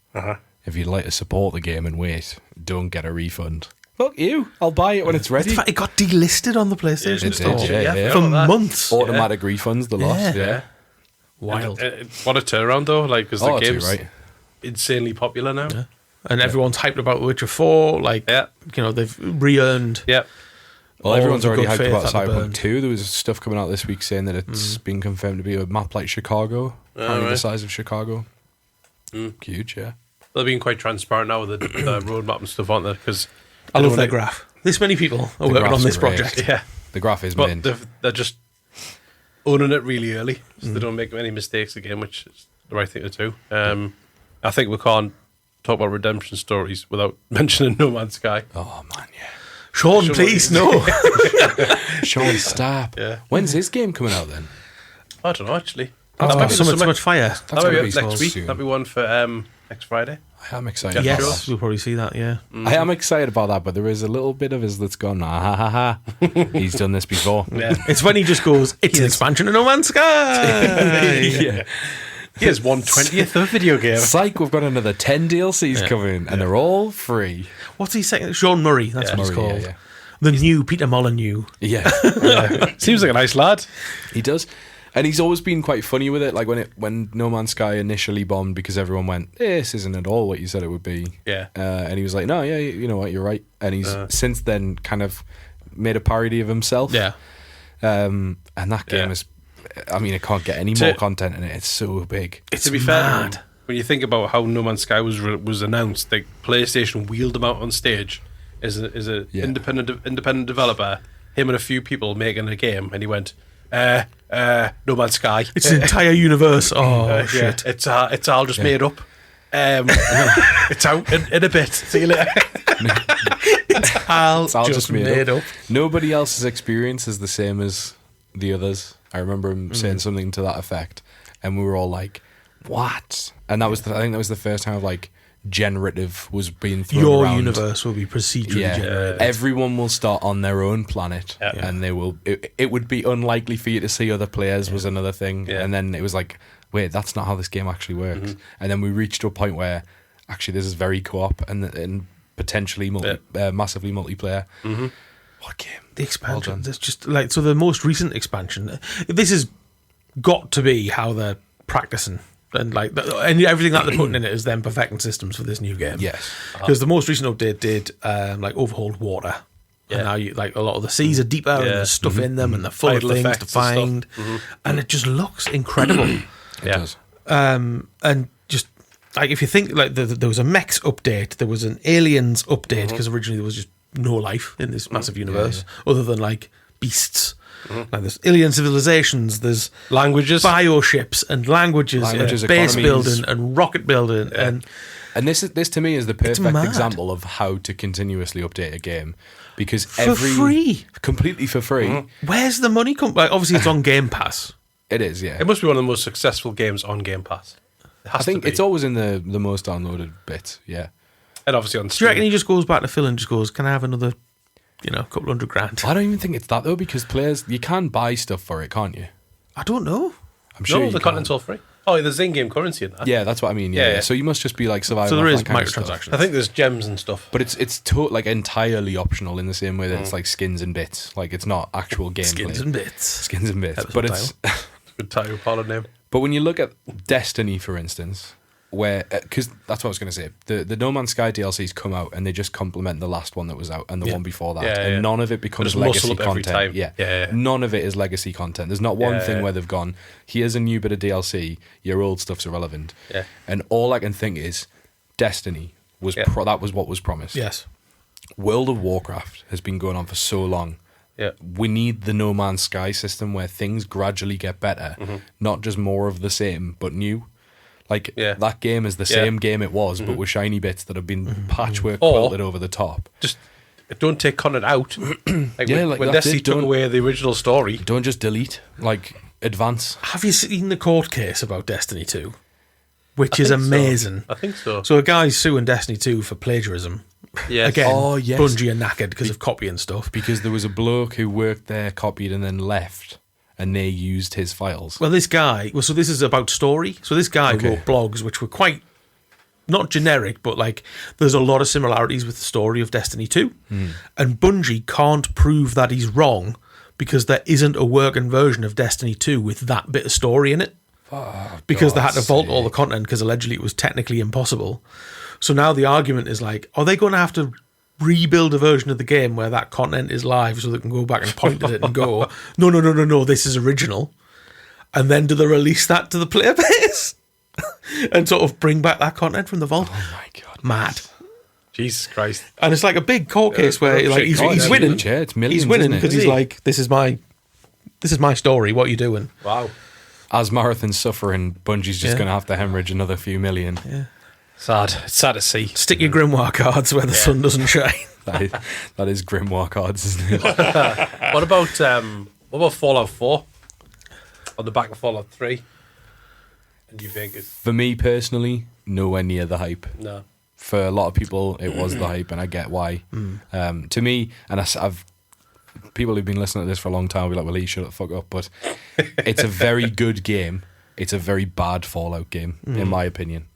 if you'd like to support the game and wait, don't get a refund. Fuck you. I'll buy it when it's ready. In fact, it got delisted on the PlayStation It Store did, yeah. for I know that. months. Automatic refunds, the lost. Yeah. Yeah. Wild. What a turnaround though, like because the Oh, too game's right. insanely popular now. Yeah. And everyone's hyped about The Witcher 4. Like, Yeah. they've re-earned. Yeah. Well, all everyone's the already good hyped faith about that they Cyberpunk burned. 2. There was stuff coming out this week saying that it's been confirmed to be a map like Chicago. Apparently the right. size of Chicago. Huge, yeah. They're being quite transparent now with the roadmap and stuff, aren't they? Because I love their graph. This many people are working on graphs this are great. project. yeah, The graph is but mint. they're just owning it really early, so they don't make any mistakes again, which is the right thing to do. I think we can't talk about redemption stories without mentioning No Man's Sky. Oh, man, yeah. Sean, Sean, please, no. Sean, stop. Yeah. When's his game coming out then? I don't know actually. might be so the much fire. That might be gonna up be next week. soon. That'll be one for next Friday. I am excited. Yeah. about Yes, that. we'll probably see that. Yeah. I am excited about that, but there is a little bit of us that's gone, ha ha ha. He's done this before. Yeah. It's when he just goes, it's an expansion of No Man's Sky. Yeah. Here's 1/20th of a video game. Psych, we've got another 10 DLCs coming, and they're all free. What's he saying? Sean Murray, that's what he's Murray, called. yeah. The new Peter Molyneux. Yeah. Seems like a nice lad. He does. And he's always been quite funny with it. Like when No Man's Sky initially bombed because everyone went, this isn't at all what you said it would be. Yeah. And he was like, no, yeah, you know what, you're right. And he's since then kind of made a parody of himself. Yeah. And that game is, I mean, it can't get any more content in it. It's so big. To be fair, when you think about how No Man's Sky was announced, like PlayStation wheeled him out on stage as a independent developer. Him and a few people making a game, and he went, No Man's Sky. It's an entire universe. Oh, shit. It's all just made up. It's out in a bit. See you later. It's all just made up. Nobody else's experience is the same as the others. I remember him saying something to that effect, and we were all like, "What?" And that was, I think, that was the first time of like generative was being thrown Your around. universe will be procedurally generated. Everyone will start on their own planet, Yeah. and they will. It would be unlikely for you to see other players. Was another thing, Yeah. and then it was like, wait, that's not how this game actually works. And then we reached to a point where actually this is very co-op and potentially massively multiplayer. What a game! The expansion. Well done. There's just like, so the most recent expansion. This has got to be how they're practicing. And like, and everything that they're putting in it is them perfecting systems for this new game. Yes. Because the most recent update did like overhauled water. And now you, like, a lot of the seas are deeper and there's stuff in them and they're full of Tidal things to effects and find. And it just looks incredible. It does. And just like, if you think like there was a mechs update, there was an aliens update, because originally there was just no life in this massive universe other than like beasts. Like there's alien civilizations, there's Languages. bioships and languages base economies. building and rocket building and this to me is the perfect mad. example of how to continuously update a game, because For free. completely for free. where's the money come? Like, obviously it's on Game Pass. It is, yeah. It must be one of the most successful games on Game Pass. It has I think to be. it's always in the most downloaded bit. Yeah. And obviously on Do you Steam. reckon he just goes back to Phil and just goes, can I have another, couple $100,000? I don't even think it's that though, because players, you can buy stuff for it, can't you? I don't know. I'm sure. No, you the can. content's all free. Oh, there's in-game currency in that. Yeah, that's what I mean. Yeah. Yeah. So you must just be like surviving. So there off is that kind of stuff. microtransactions. I think there's gems and stuff. But it's like entirely optional in the same way that it's like skins and bits. Like it's not actual gameplay. Skins and bits. Skins and bits. Episode But it's Good title, Paula name. but when you look at Destiny, for instance, where because that's what I was going to say, the No Man's Sky DLCs come out and they just complement the last one that was out and the one before that, Yeah, and yeah. none of it becomes Just muscle legacy up every content. time. Yeah. Yeah. None of it is legacy content. There's not one Yeah, thing yeah. where they've gone, here's a new bit of DLC, your old stuff's irrelevant. Yeah. And all I can think is Destiny was Yeah. that was what was promised. Yes. World of Warcraft has been going on for so long. Yeah. We need the No Man's Sky system where things gradually get better, not just more of the same, but new. Like, that game is the same game it was, but with shiny bits that have been patchwork Or- quilted over the top. Just don't take content out. Like Yeah, when, like when that's Destiny it, took don't- away the original story. Don't just delete, like, advance. Have you seen the court case about Destiny 2? Which is think so. amazing. I think so. So a guy's suing Destiny 2 for plagiarism. Yes. Again, Oh, yes. Bungie are knackered because of copying stuff. Because there was a bloke who worked there, copied, and then left, and they used his files. Well, this guy, so this is about story. So this guy Okay. wrote blogs which were quite, not generic, but like there's a lot of similarities with the story of Destiny 2. And Bungie can't prove that he's wrong because there isn't a working version of Destiny 2 with that bit of story in it. Because they had to vault all the content because allegedly it was technically impossible. So now the argument is like, are they going to have to rebuild a version of the game where that content is live so they can go back and point at it and go, no, this is original. And then do they release that to the player base? And sort of bring back that content from the vault? Oh my God. Mad. Jesus Christ. And it's like a big court case where like he's yeah, winning. huge, yeah, it's millions, He's winning isn't it? because Is he's he? like, this is my story. What are you doing? Wow. As Marathon's suffering, Bungie's just Yeah. going to have to hemorrhage another few million. Sad. It's sad to see. Stick your grimoire cards where the sun doesn't shine. That is grimoire cards, isn't it? What about Fallout 4? On the back of Fallout 3? And you think it's For me personally, nowhere near the hype. no. For a lot of people, it was the hype, and I get why. To me, and I've people who've been listening to this for a long time will be like, well, he shut the fuck up. But it's a very good game. It's a very bad Fallout game, in my opinion.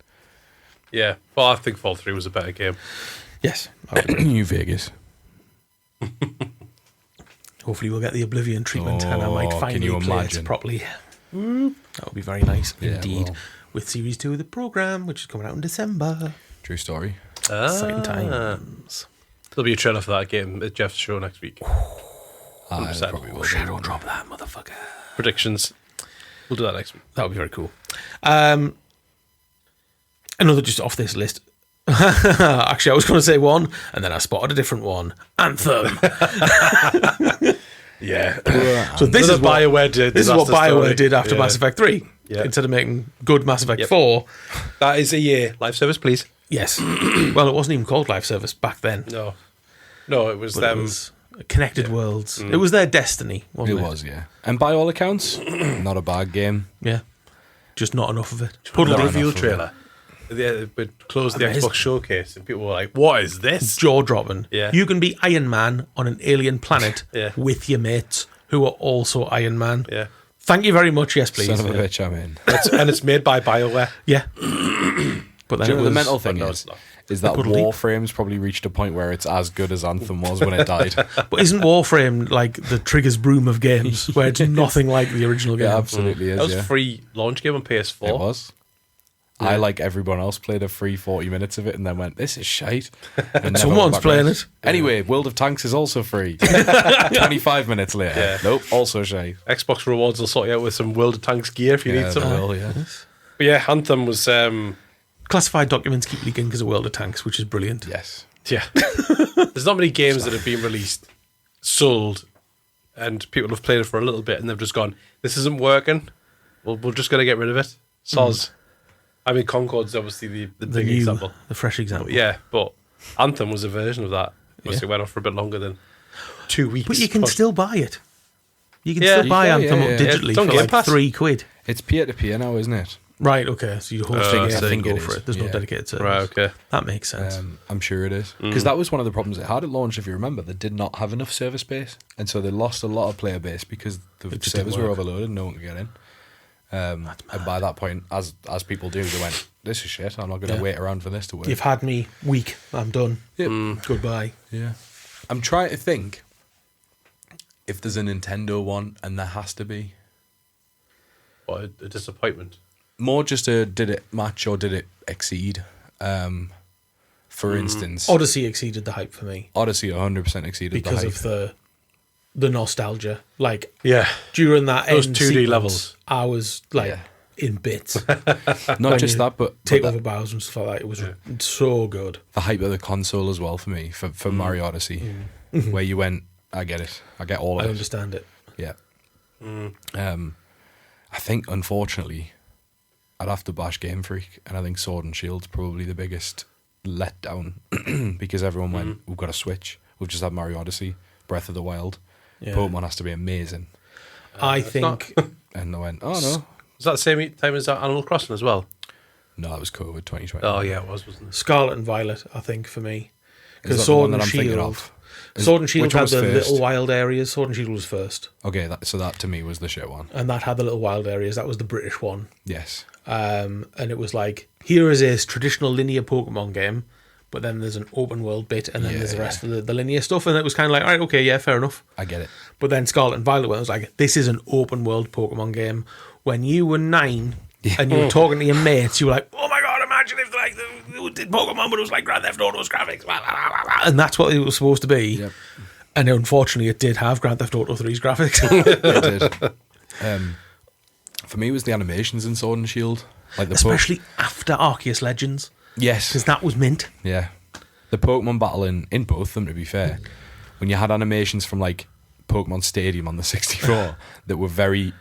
Yeah. Well, I think Fall 3 was a better game. Yes. New Vegas. Hopefully we'll get the Oblivion treatment and I might can finally you play imagine? it properly. That would be very nice Yeah, indeed. well. With Series 2 of the programme, which is coming out in December. True story. Exciting times. There'll be a trailer for that game at Jeff's show next week. I 100%. probably will. Shadow drop that motherfucker. Predictions. We'll do that next week. That would be very cool. Another just off this list. Actually, I was going to say one, and then I spotted a different one. Anthem. Yeah. So this is what BioWare did. This is what Disaster BioWare Story. did after Yeah. Mass Effect 3. Yeah. Instead of making good Mass Effect Yep. 4. That is a year. Live service, please. Yes. Well, it wasn't even called Live Service back then. No. No, it was But them. it was Connected Worlds. It was their destiny, It wasn't it? was, yeah. And by all accounts, not a bad game. Yeah. Just not enough of it. Put Puddle the of enough reveal of it. trailer. They closed the Amazing. Xbox showcase, and people were like, "What is this?" jaw dropping. Yeah. You can be Iron Man on an alien planet Yeah. with your mates who are also Iron Man. Yeah, Thank you very much. Yes, please. Son of a Yeah. bitch, I'm in. and it's made by BioWare. Yeah. But then Do you know it what the was mental thing no, is? it's not. Is that Puddle Deep. Warframe's probably reached a point where it's as good as Anthem was when it died. But isn't Warframe like the Trigger's broom of games, where it's nothing like the original game? It absolutely is, That was yeah. a free launch game on PS4. It was. I, like everyone else, played a free 40 minutes of it and then went, this is shite. And never Someone's went back playing on it. Anyway, World of Tanks is also free. 25 minutes later. Yeah. Nope, also shite. Xbox Rewards will sort you out with some World of Tanks gear if you Yeah, need they some. will, yeah. But yeah, Anthem was Classified documents keep leaking because of World of Tanks, which is brilliant. Yes. yeah. There's not many games that have been released, sold, and people have played it for a little bit and they've just gone, "This isn't working. We're just gonna get rid of it." Soz. I mean, Concord's obviously the The big new, example. the fresh example. Yeah, but Anthem was a version of that. Yeah. It went on for a bit longer than 2 weeks. But you can still buy it. You can Yeah. still buy You can, Anthem yeah, up yeah. digitally It's on for Game like Pass. £3. It's peer-to-peer now, isn't it? Right, okay. So you host I it see. and I think go it for is, it. There's no yeah. dedicated service. Right, okay. That makes sense. I'm sure it is. Because that was one of the problems it had at launch, if you remember. They did not have enough server space. And so they lost a lot of player base because the It just servers didn't were work. overloaded and no one could get in. And by that point, as people do, they went, this is shit. I'm not going to Yeah. wait around for this to work. You've had me weak. I'm done. Yep. Goodbye. Yeah. I'm trying to think if there's a Nintendo one, and there has to be. What a disappointment. More just a did it match or did it exceed? For instance, Odyssey exceeded the hype for me Odyssey 100% exceeded because the hype. of the nostalgia. Like Yeah. during that Those end 2D sequence, levels. I was like Yeah. in bits. Not when just you that, but Take that- over bows and stuff like that. It was so good. the hype of the console as well for me, for Mario Odyssey, where you went, I get it. I get all I of it. understand it. Yeah. I think, unfortunately, I'd have to bash Game Freak, and I think Sword and Shield's probably the biggest letdown because everyone went, we've got a Switch. We've just had Mario Odyssey, Breath of the Wild. Yeah. Pokemon has to be amazing. I it's think And they went, oh no. Was that the same time as Animal Crossing as well? No, that was COVID 2020. Oh, yeah, it was, wasn't it? Scarlet and Violet, I think, for me. Is Because that the Sword one that and I'm thinking Shield. of? Sword and Shield which one had was the first? little wild areas. Sword and Shield was first. Okay, so that to me was the shit one. And that had the little wild areas. That was the British one. Yes. And it was like, here is a traditional linear Pokemon game, but then there's an open world bit, and then Yeah, there's the rest of the linear stuff. And it was kind of like, all right, okay, yeah, fair enough. I get it. But then Scarlet and Violet was like, this is an open world Pokemon game. When you were 9 and you were talking to your mates, you were like, oh my god, imagine if like it did Pokemon, but it was like Grand Theft Auto's graphics, blah, blah, blah, blah. And that's what it was supposed to be. Yep. And unfortunately, it did have Grand Theft Auto 3's graphics. It did. For me, it was the animations in Sword and Shield, like the Especially after Arceus Legends, yes, because that was mint. yeah, the Pokemon battle in both of them. To be fair, when you had animations from like Pokemon Stadium on the 64 that were very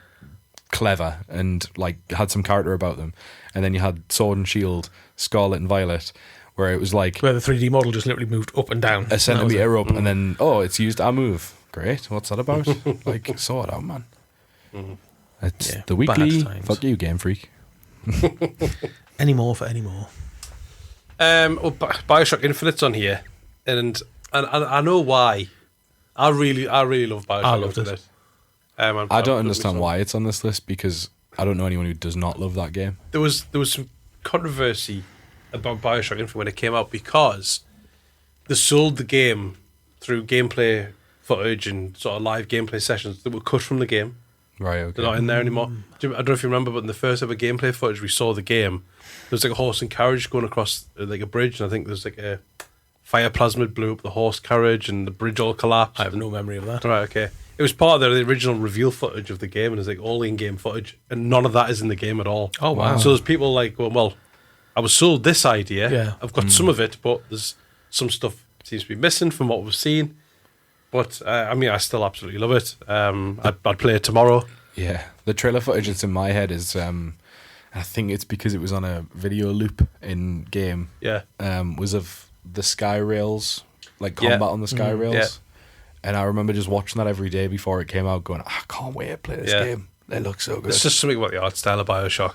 clever and like had some character about them, and then you had Sword and Shield, Scarlet and Violet, where it was like Where the 3D model just literally moved up and down. a centimeter up, and then it's used our move. Great, what's that about? Like, sort it out, man. It's Yeah, the bad weekly. times. Fuck you, Game Freak. Any more for any more? Bioshock Infinite's on here, and I know why. I really love Bioshock. I loved it. Infinite. I don't understand why it's on this list because I don't know anyone who does not love that game. There was some controversy about Bioshock Infinite when it came out because they sold the game through gameplay footage and sort of live gameplay sessions that were cut from the game. Right, okay. They're not in there anymore. I don't know if you remember, but in the first ever gameplay footage we saw the game, there was like a horse and carriage going across like a bridge, and I think there's like a fire plasmid blew up the horse carriage and the bridge all collapsed. I have no memory of that. Right, okay. It was part of the original reveal footage of the game, and it's like all in-game footage, and none of that is in the game at all. Oh, wow. So there's people like, well, I was sold this idea. Yeah. I've got some of it, but there's some stuff seems to be missing from what we've seen. But I mean, I still absolutely love it. I'd play it tomorrow. Yeah, the trailer footage that's in my head is, I think it's because it was on a video loop in game. Yeah. Was of the sky rails, like combat on the sky rails. yeah. And I remember just watching that every day before it came out, going, I can't wait to play this game. It looks so good. It's just something about the art style of Bioshock.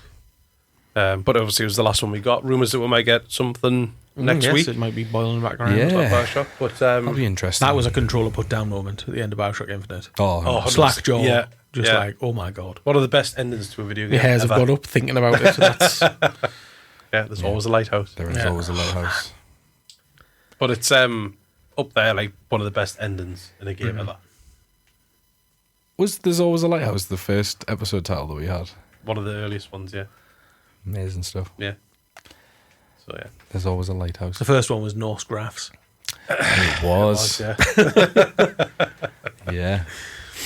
But obviously, it was the last one we got. Rumours that we might get something next yes, week. it might be boiling back around. Yeah. About Bioshock, but That'll be interesting. That was a controller put down moment at the end of Bioshock Infinite. Oh, Slack jaw. Yeah. Just Yeah. like, oh my god. one of the best endings to a video game. Your hairs have ever. gone up thinking about it. So that's Yeah, there's always a lighthouse. there is Yeah. always a lighthouse. But it's up there, like one of the best endings in a game ever. Was There's Always a Lighthouse the first episode title that we had? One of the earliest ones, yeah. Amazing stuff. Yeah. So yeah. There's Always a Lighthouse. the first one was Norse graphs. It was. Yeah. Yeah.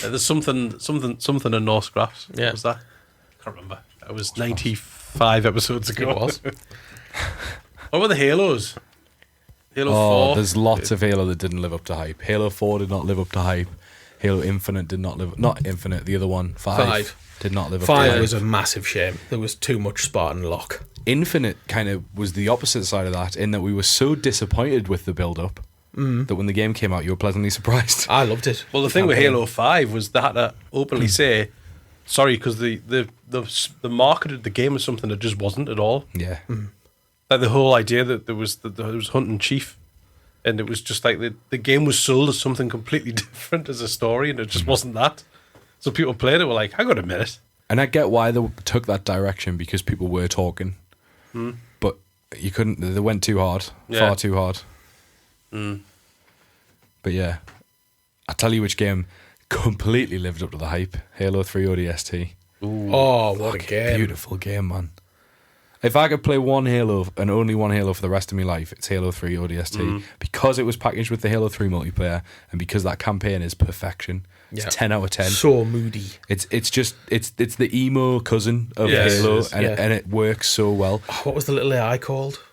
There's something in Norse graphs. Yeah. What was that? Can't remember. It was 95 episodes ago. It was. What about the Halos? Halo Oh, 4. there's lots of Halo that didn't live up to hype. Halo 4 did not live up to hype. Halo Infinite did not live... Not Infinite, the other one. 5 did not live up to hype. 5 was a massive shame. There was too much Spartan lock. Infinite kind of was the opposite side of that in that we were so disappointed with the build-up that when the game came out, you were pleasantly surprised. I loved it. Well, the thing with Halo 5 was they had to openly Hmm. say, sorry, because they marketed the game as something that just wasn't at all. Yeah. Like the whole idea that there was Hunting Chief, and it was just like the game was sold as something completely different as a story, and it just wasn't that. So people played it were like, hang on a minute. And I get why they took that direction because people were talking. But you couldn't... They went too hard. Yeah. Far too hard. But yeah. I tell you which game completely lived up to the hype. Halo 3 ODST. Oh, what a game. Beautiful game, man. If I could play one Halo and only one Halo for the rest of my life, it's Halo 3 ODST. Because it was packaged with the Halo 3 multiplayer and because that campaign is perfection. It's Yeah. 10 out of 10. So moody. It's the emo cousin of Yes, Halo it is, and, yeah. and it works so well. Oh, what was the little AI called?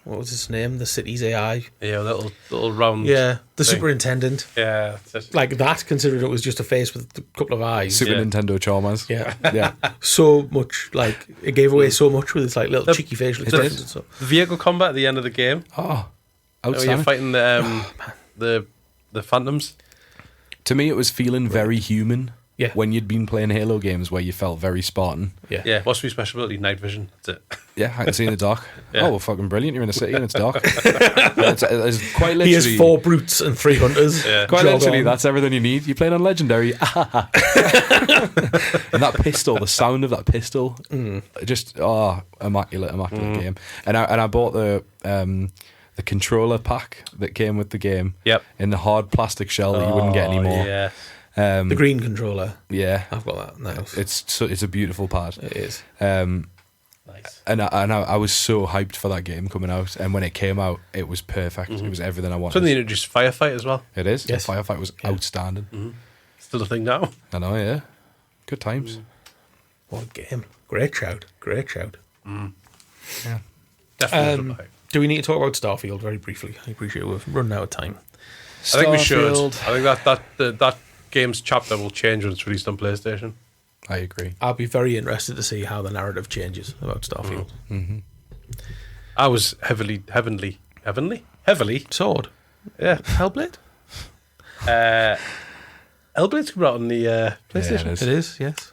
What was his name? The city's AI. Yeah, little round. Yeah, the thing. superintendent. Yeah. That's it. Like that, considering it was just a face with a couple of eyes. Super Yeah. Nintendo Charmers. Yeah. Yeah. So much, like, it gave away so much with its like little cheeky facial expressions did. and stuff. The vehicle combat at the end of the game. Oh, When you're outstanding. fighting the Phantoms. To me, it was feeling very human. Yeah. When you'd been playing Halo games where you felt very Spartan. Yeah. Yeah. What's my special ability? Night vision. That's it. Yeah, I can see in the dark. Yeah. Oh, well, fucking brilliant. You're in the city and it's dark. it's quite literally... He has 4 brutes and 3 hunters. Yeah. Quite Jog literally, on. that's everything you need. You're playing on Legendary. And that pistol, the sound of that pistol, just, immaculate game. And I bought the controller pack that came with the game Yep. in the hard plastic shell that you wouldn't get anymore. Yeah. The green controller. Yeah. I've got that in the house. It's a beautiful pad. It is. Nice. And I was so hyped for that game coming out. And when it came out, it was perfect. It was everything I wanted. So they introduced Firefight as well. It is. Yes. The firefight was outstanding. Still a thing now. I know, yeah. Good times. What a game. Great shout. Great shout. Yeah. Definitely. Do we need to talk about Starfield very briefly? I appreciate we've run out of time. I think we should. Starfield. I think that game's chapter will change when it's released on PlayStation. I agree. I'll be very interested to see how the narrative changes about Starfield. I was heavily. Sword. Yeah. Hellblade? Hellblade's come out on the PlayStation. it is. It is, yes.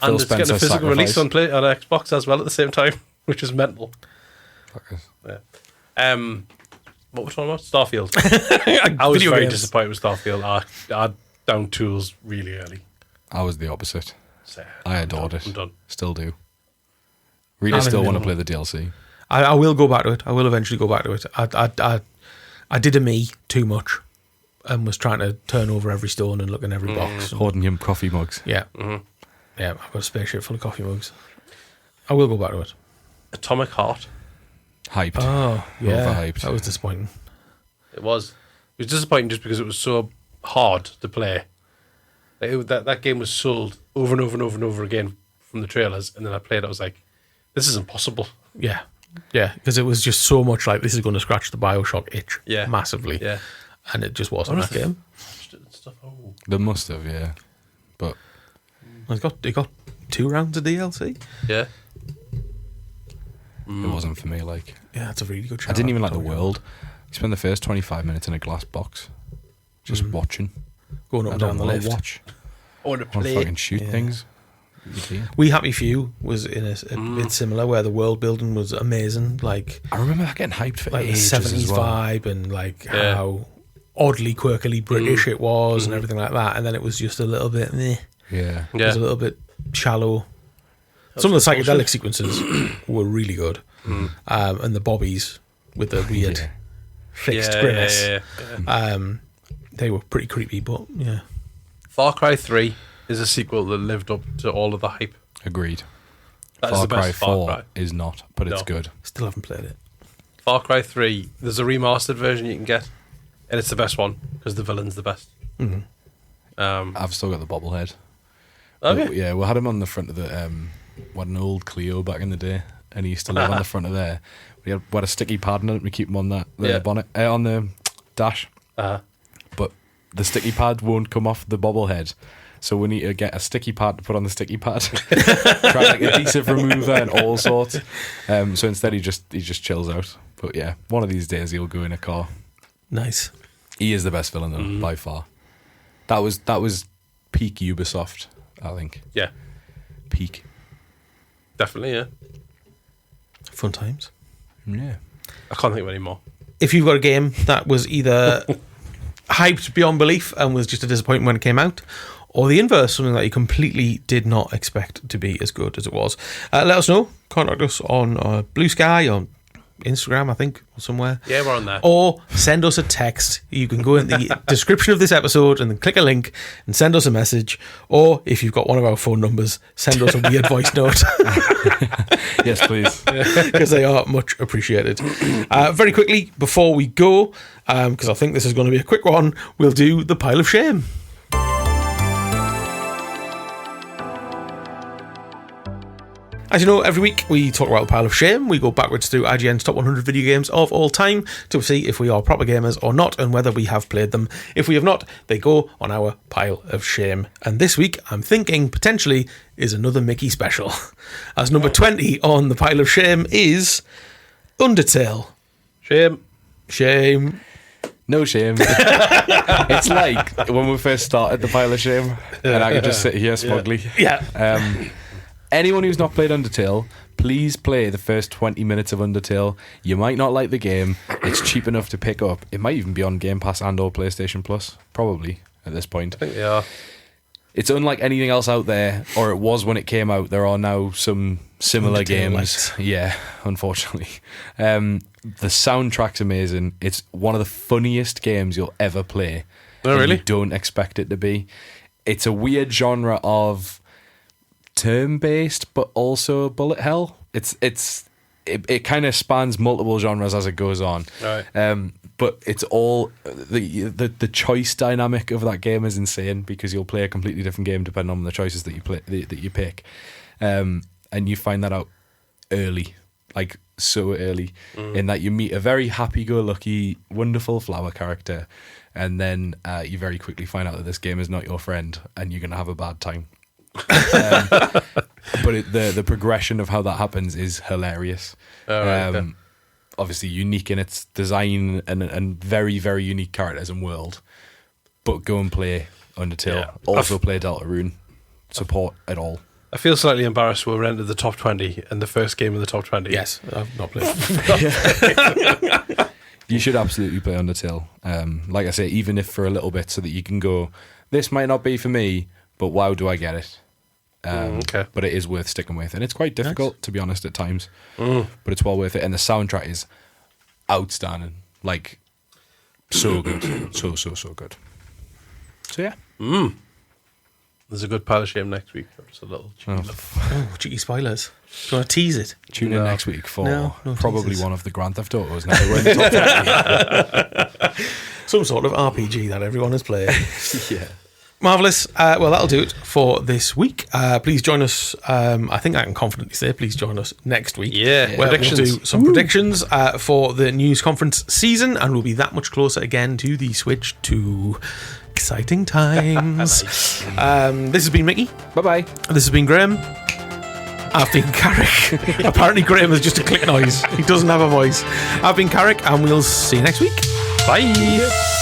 And it's getting a Spencer's physical release on sacrifice. on Xbox as well at the same time, which is mental. Fuckers. Yeah. What was talking about? Starfield. I was Video very games. disappointed with Starfield. I downed tools really early. I was the opposite. So, I adored it. I'm done. Still do. Really I'm still in the want to middle. play the DLC. I will go back to it. I will eventually go back to it. I did a me too much and was trying to turn over every stone and look in every box. Hoarding your coffee mugs. Yeah. Yeah, I've got a spaceship full of coffee mugs. I will go back to it. Atomic Heart. Hyped. Oh, yeah. Overhyped. That was disappointing. It was disappointing just because it was so hard to play. That game was sold over and over and over and over again from the trailers, and then I played it. I was like, "This is impossible." Yeah. Yeah, because it was just so much like this is going to scratch the Bioshock itch massively. Yeah. And it just wasn't that game. Stuff. Oh. They must have, yeah. But It got 2 rounds of DLC. Yeah. it wasn't for me. Like, Yeah, that's a really good show. I didn't even like the world. You spend the first 25 minutes in a glass box, just watching. Going up I and down don't the want to lift. watch. I want to I want to play. fucking shoot Yeah. things. We Happy Few was in a bit similar, where the world building was amazing, like I remember that getting hyped for the ages 70s as well. vibe and like how oddly quirkily British it was and everything like that. And then it was just a little bit meh. Yeah. It was a little bit shallow. Some of the psychedelic sequences were really good, and the bobbies with the weird fixed grimace. They were pretty creepy, but yeah. Far Cry 3 is a sequel that lived up to all of the hype. Agreed. That is Far the Cry best 4 Far Cry. is not, but it's No. good. Still haven't played it. Far Cry 3, there's a remastered version you can get, and it's the best one because the villain's the best. I've still got the bobblehead. Okay. Yeah, we had him on the front of the we had an old Clio back in the day, and he used to live on the front of there. We had a sticky pad on it. We keep him on that the Yeah. bonnet on the dash, but the sticky pad won't come off the bobblehead. So we need to get a sticky pad to put on the sticky pad. Try like adhesive remover and all sorts. So instead he just chills out. But yeah, one of these days he'll go in a car. Nice. He is the best villain though, by far. That was peak Ubisoft, I think. Yeah, Peak. definitely, yeah. Fun times. Yeah. I can't think of any more. If you've got a game that was either hyped beyond belief and was just a disappointment when it came out, or the inverse, something that you completely did not expect to be as good as it was, let us know. Contact us on Blue Sky, on Instagram, I think, or somewhere. Yeah, we're on there. Or send us a text. You can go in the description of this episode and then click a link and send us a message. Or if you've got one of our phone numbers, send us a weird voice note. Yes, please. Because they are much appreciated. Very quickly, before we go, because I think this is going to be a quick one, we'll do the pile of shame. As you know, every week we talk about the pile of shame. We go backwards through IGN's top 100 video games of all time to see if we are proper gamers or not and whether we have played them. If we have not, they go on our pile of shame. And this week, I'm thinking potentially is another Mickey special. As number 20 on the pile of shame is Undertale. Shame. Shame. No shame. It's like when we first started the pile of shame, and I could just sit here smugly. Yeah. Anyone who's not played Undertale, please play the first 20 minutes of Undertale. You might not like the game. It's cheap enough to pick up. It might even be on Game Pass and or PlayStation Plus, probably, at this point. I think they are. It's unlike anything else out there, or it was when it came out. There are now some similar Undertale games. lights. Yeah, unfortunately. The soundtrack's amazing. It's one of the funniest games you'll ever play. Oh, and really? You don't expect it to be. It's a weird genre of turn-based, but also bullet hell. It kind of spans multiple genres as it goes on. Right. But it's all the choice dynamic of that game is insane because you'll play a completely different game depending on the choices that you play that you pick, and you find that out early, like so early, in that you meet a very happy-go-lucky, wonderful flower character, and then you very quickly find out that this game is not your friend, and you're gonna have a bad time. But the progression of how that happens is hilarious. Obviously unique in its design and very, very unique characters and world. But go and play Undertale. Yeah. Also play Deltarune. Support it all. I feel slightly embarrassed when we're into the top 20 and the first game of the top 20. Yes, I've not played. You should absolutely play Undertale. Like I say, even if for a little bit, so that you can go, this might not be for me, but wow, do I get it? Okay. But it is worth sticking with. And it's quite difficult, to be honest, at times. But it's well worth it. And the soundtrack is outstanding. Like, so good. So good. So, yeah. There's a good pile of shame next week. Just a little cheeky Cheeky spoilers. Do you want to tease it? Tune in next week for No probably teasers. one of the Grand Theft Autos. Now we're in the top 20. Some sort of RPG that everyone has played. Yeah. Marvellous. Well, that'll do it for this week. Please join us. I think I can confidently say, please join us next week. Yeah, where predictions. we'll do some predictions for the news conference season, and we'll be that much closer again to the Switch 2. Exciting times. This has been Mickey. Bye-bye. This has been Graham. I've been Carrick. Apparently Graham is just a click noise. He doesn't have a voice. I've been Carrick, and we'll see you next week. Bye.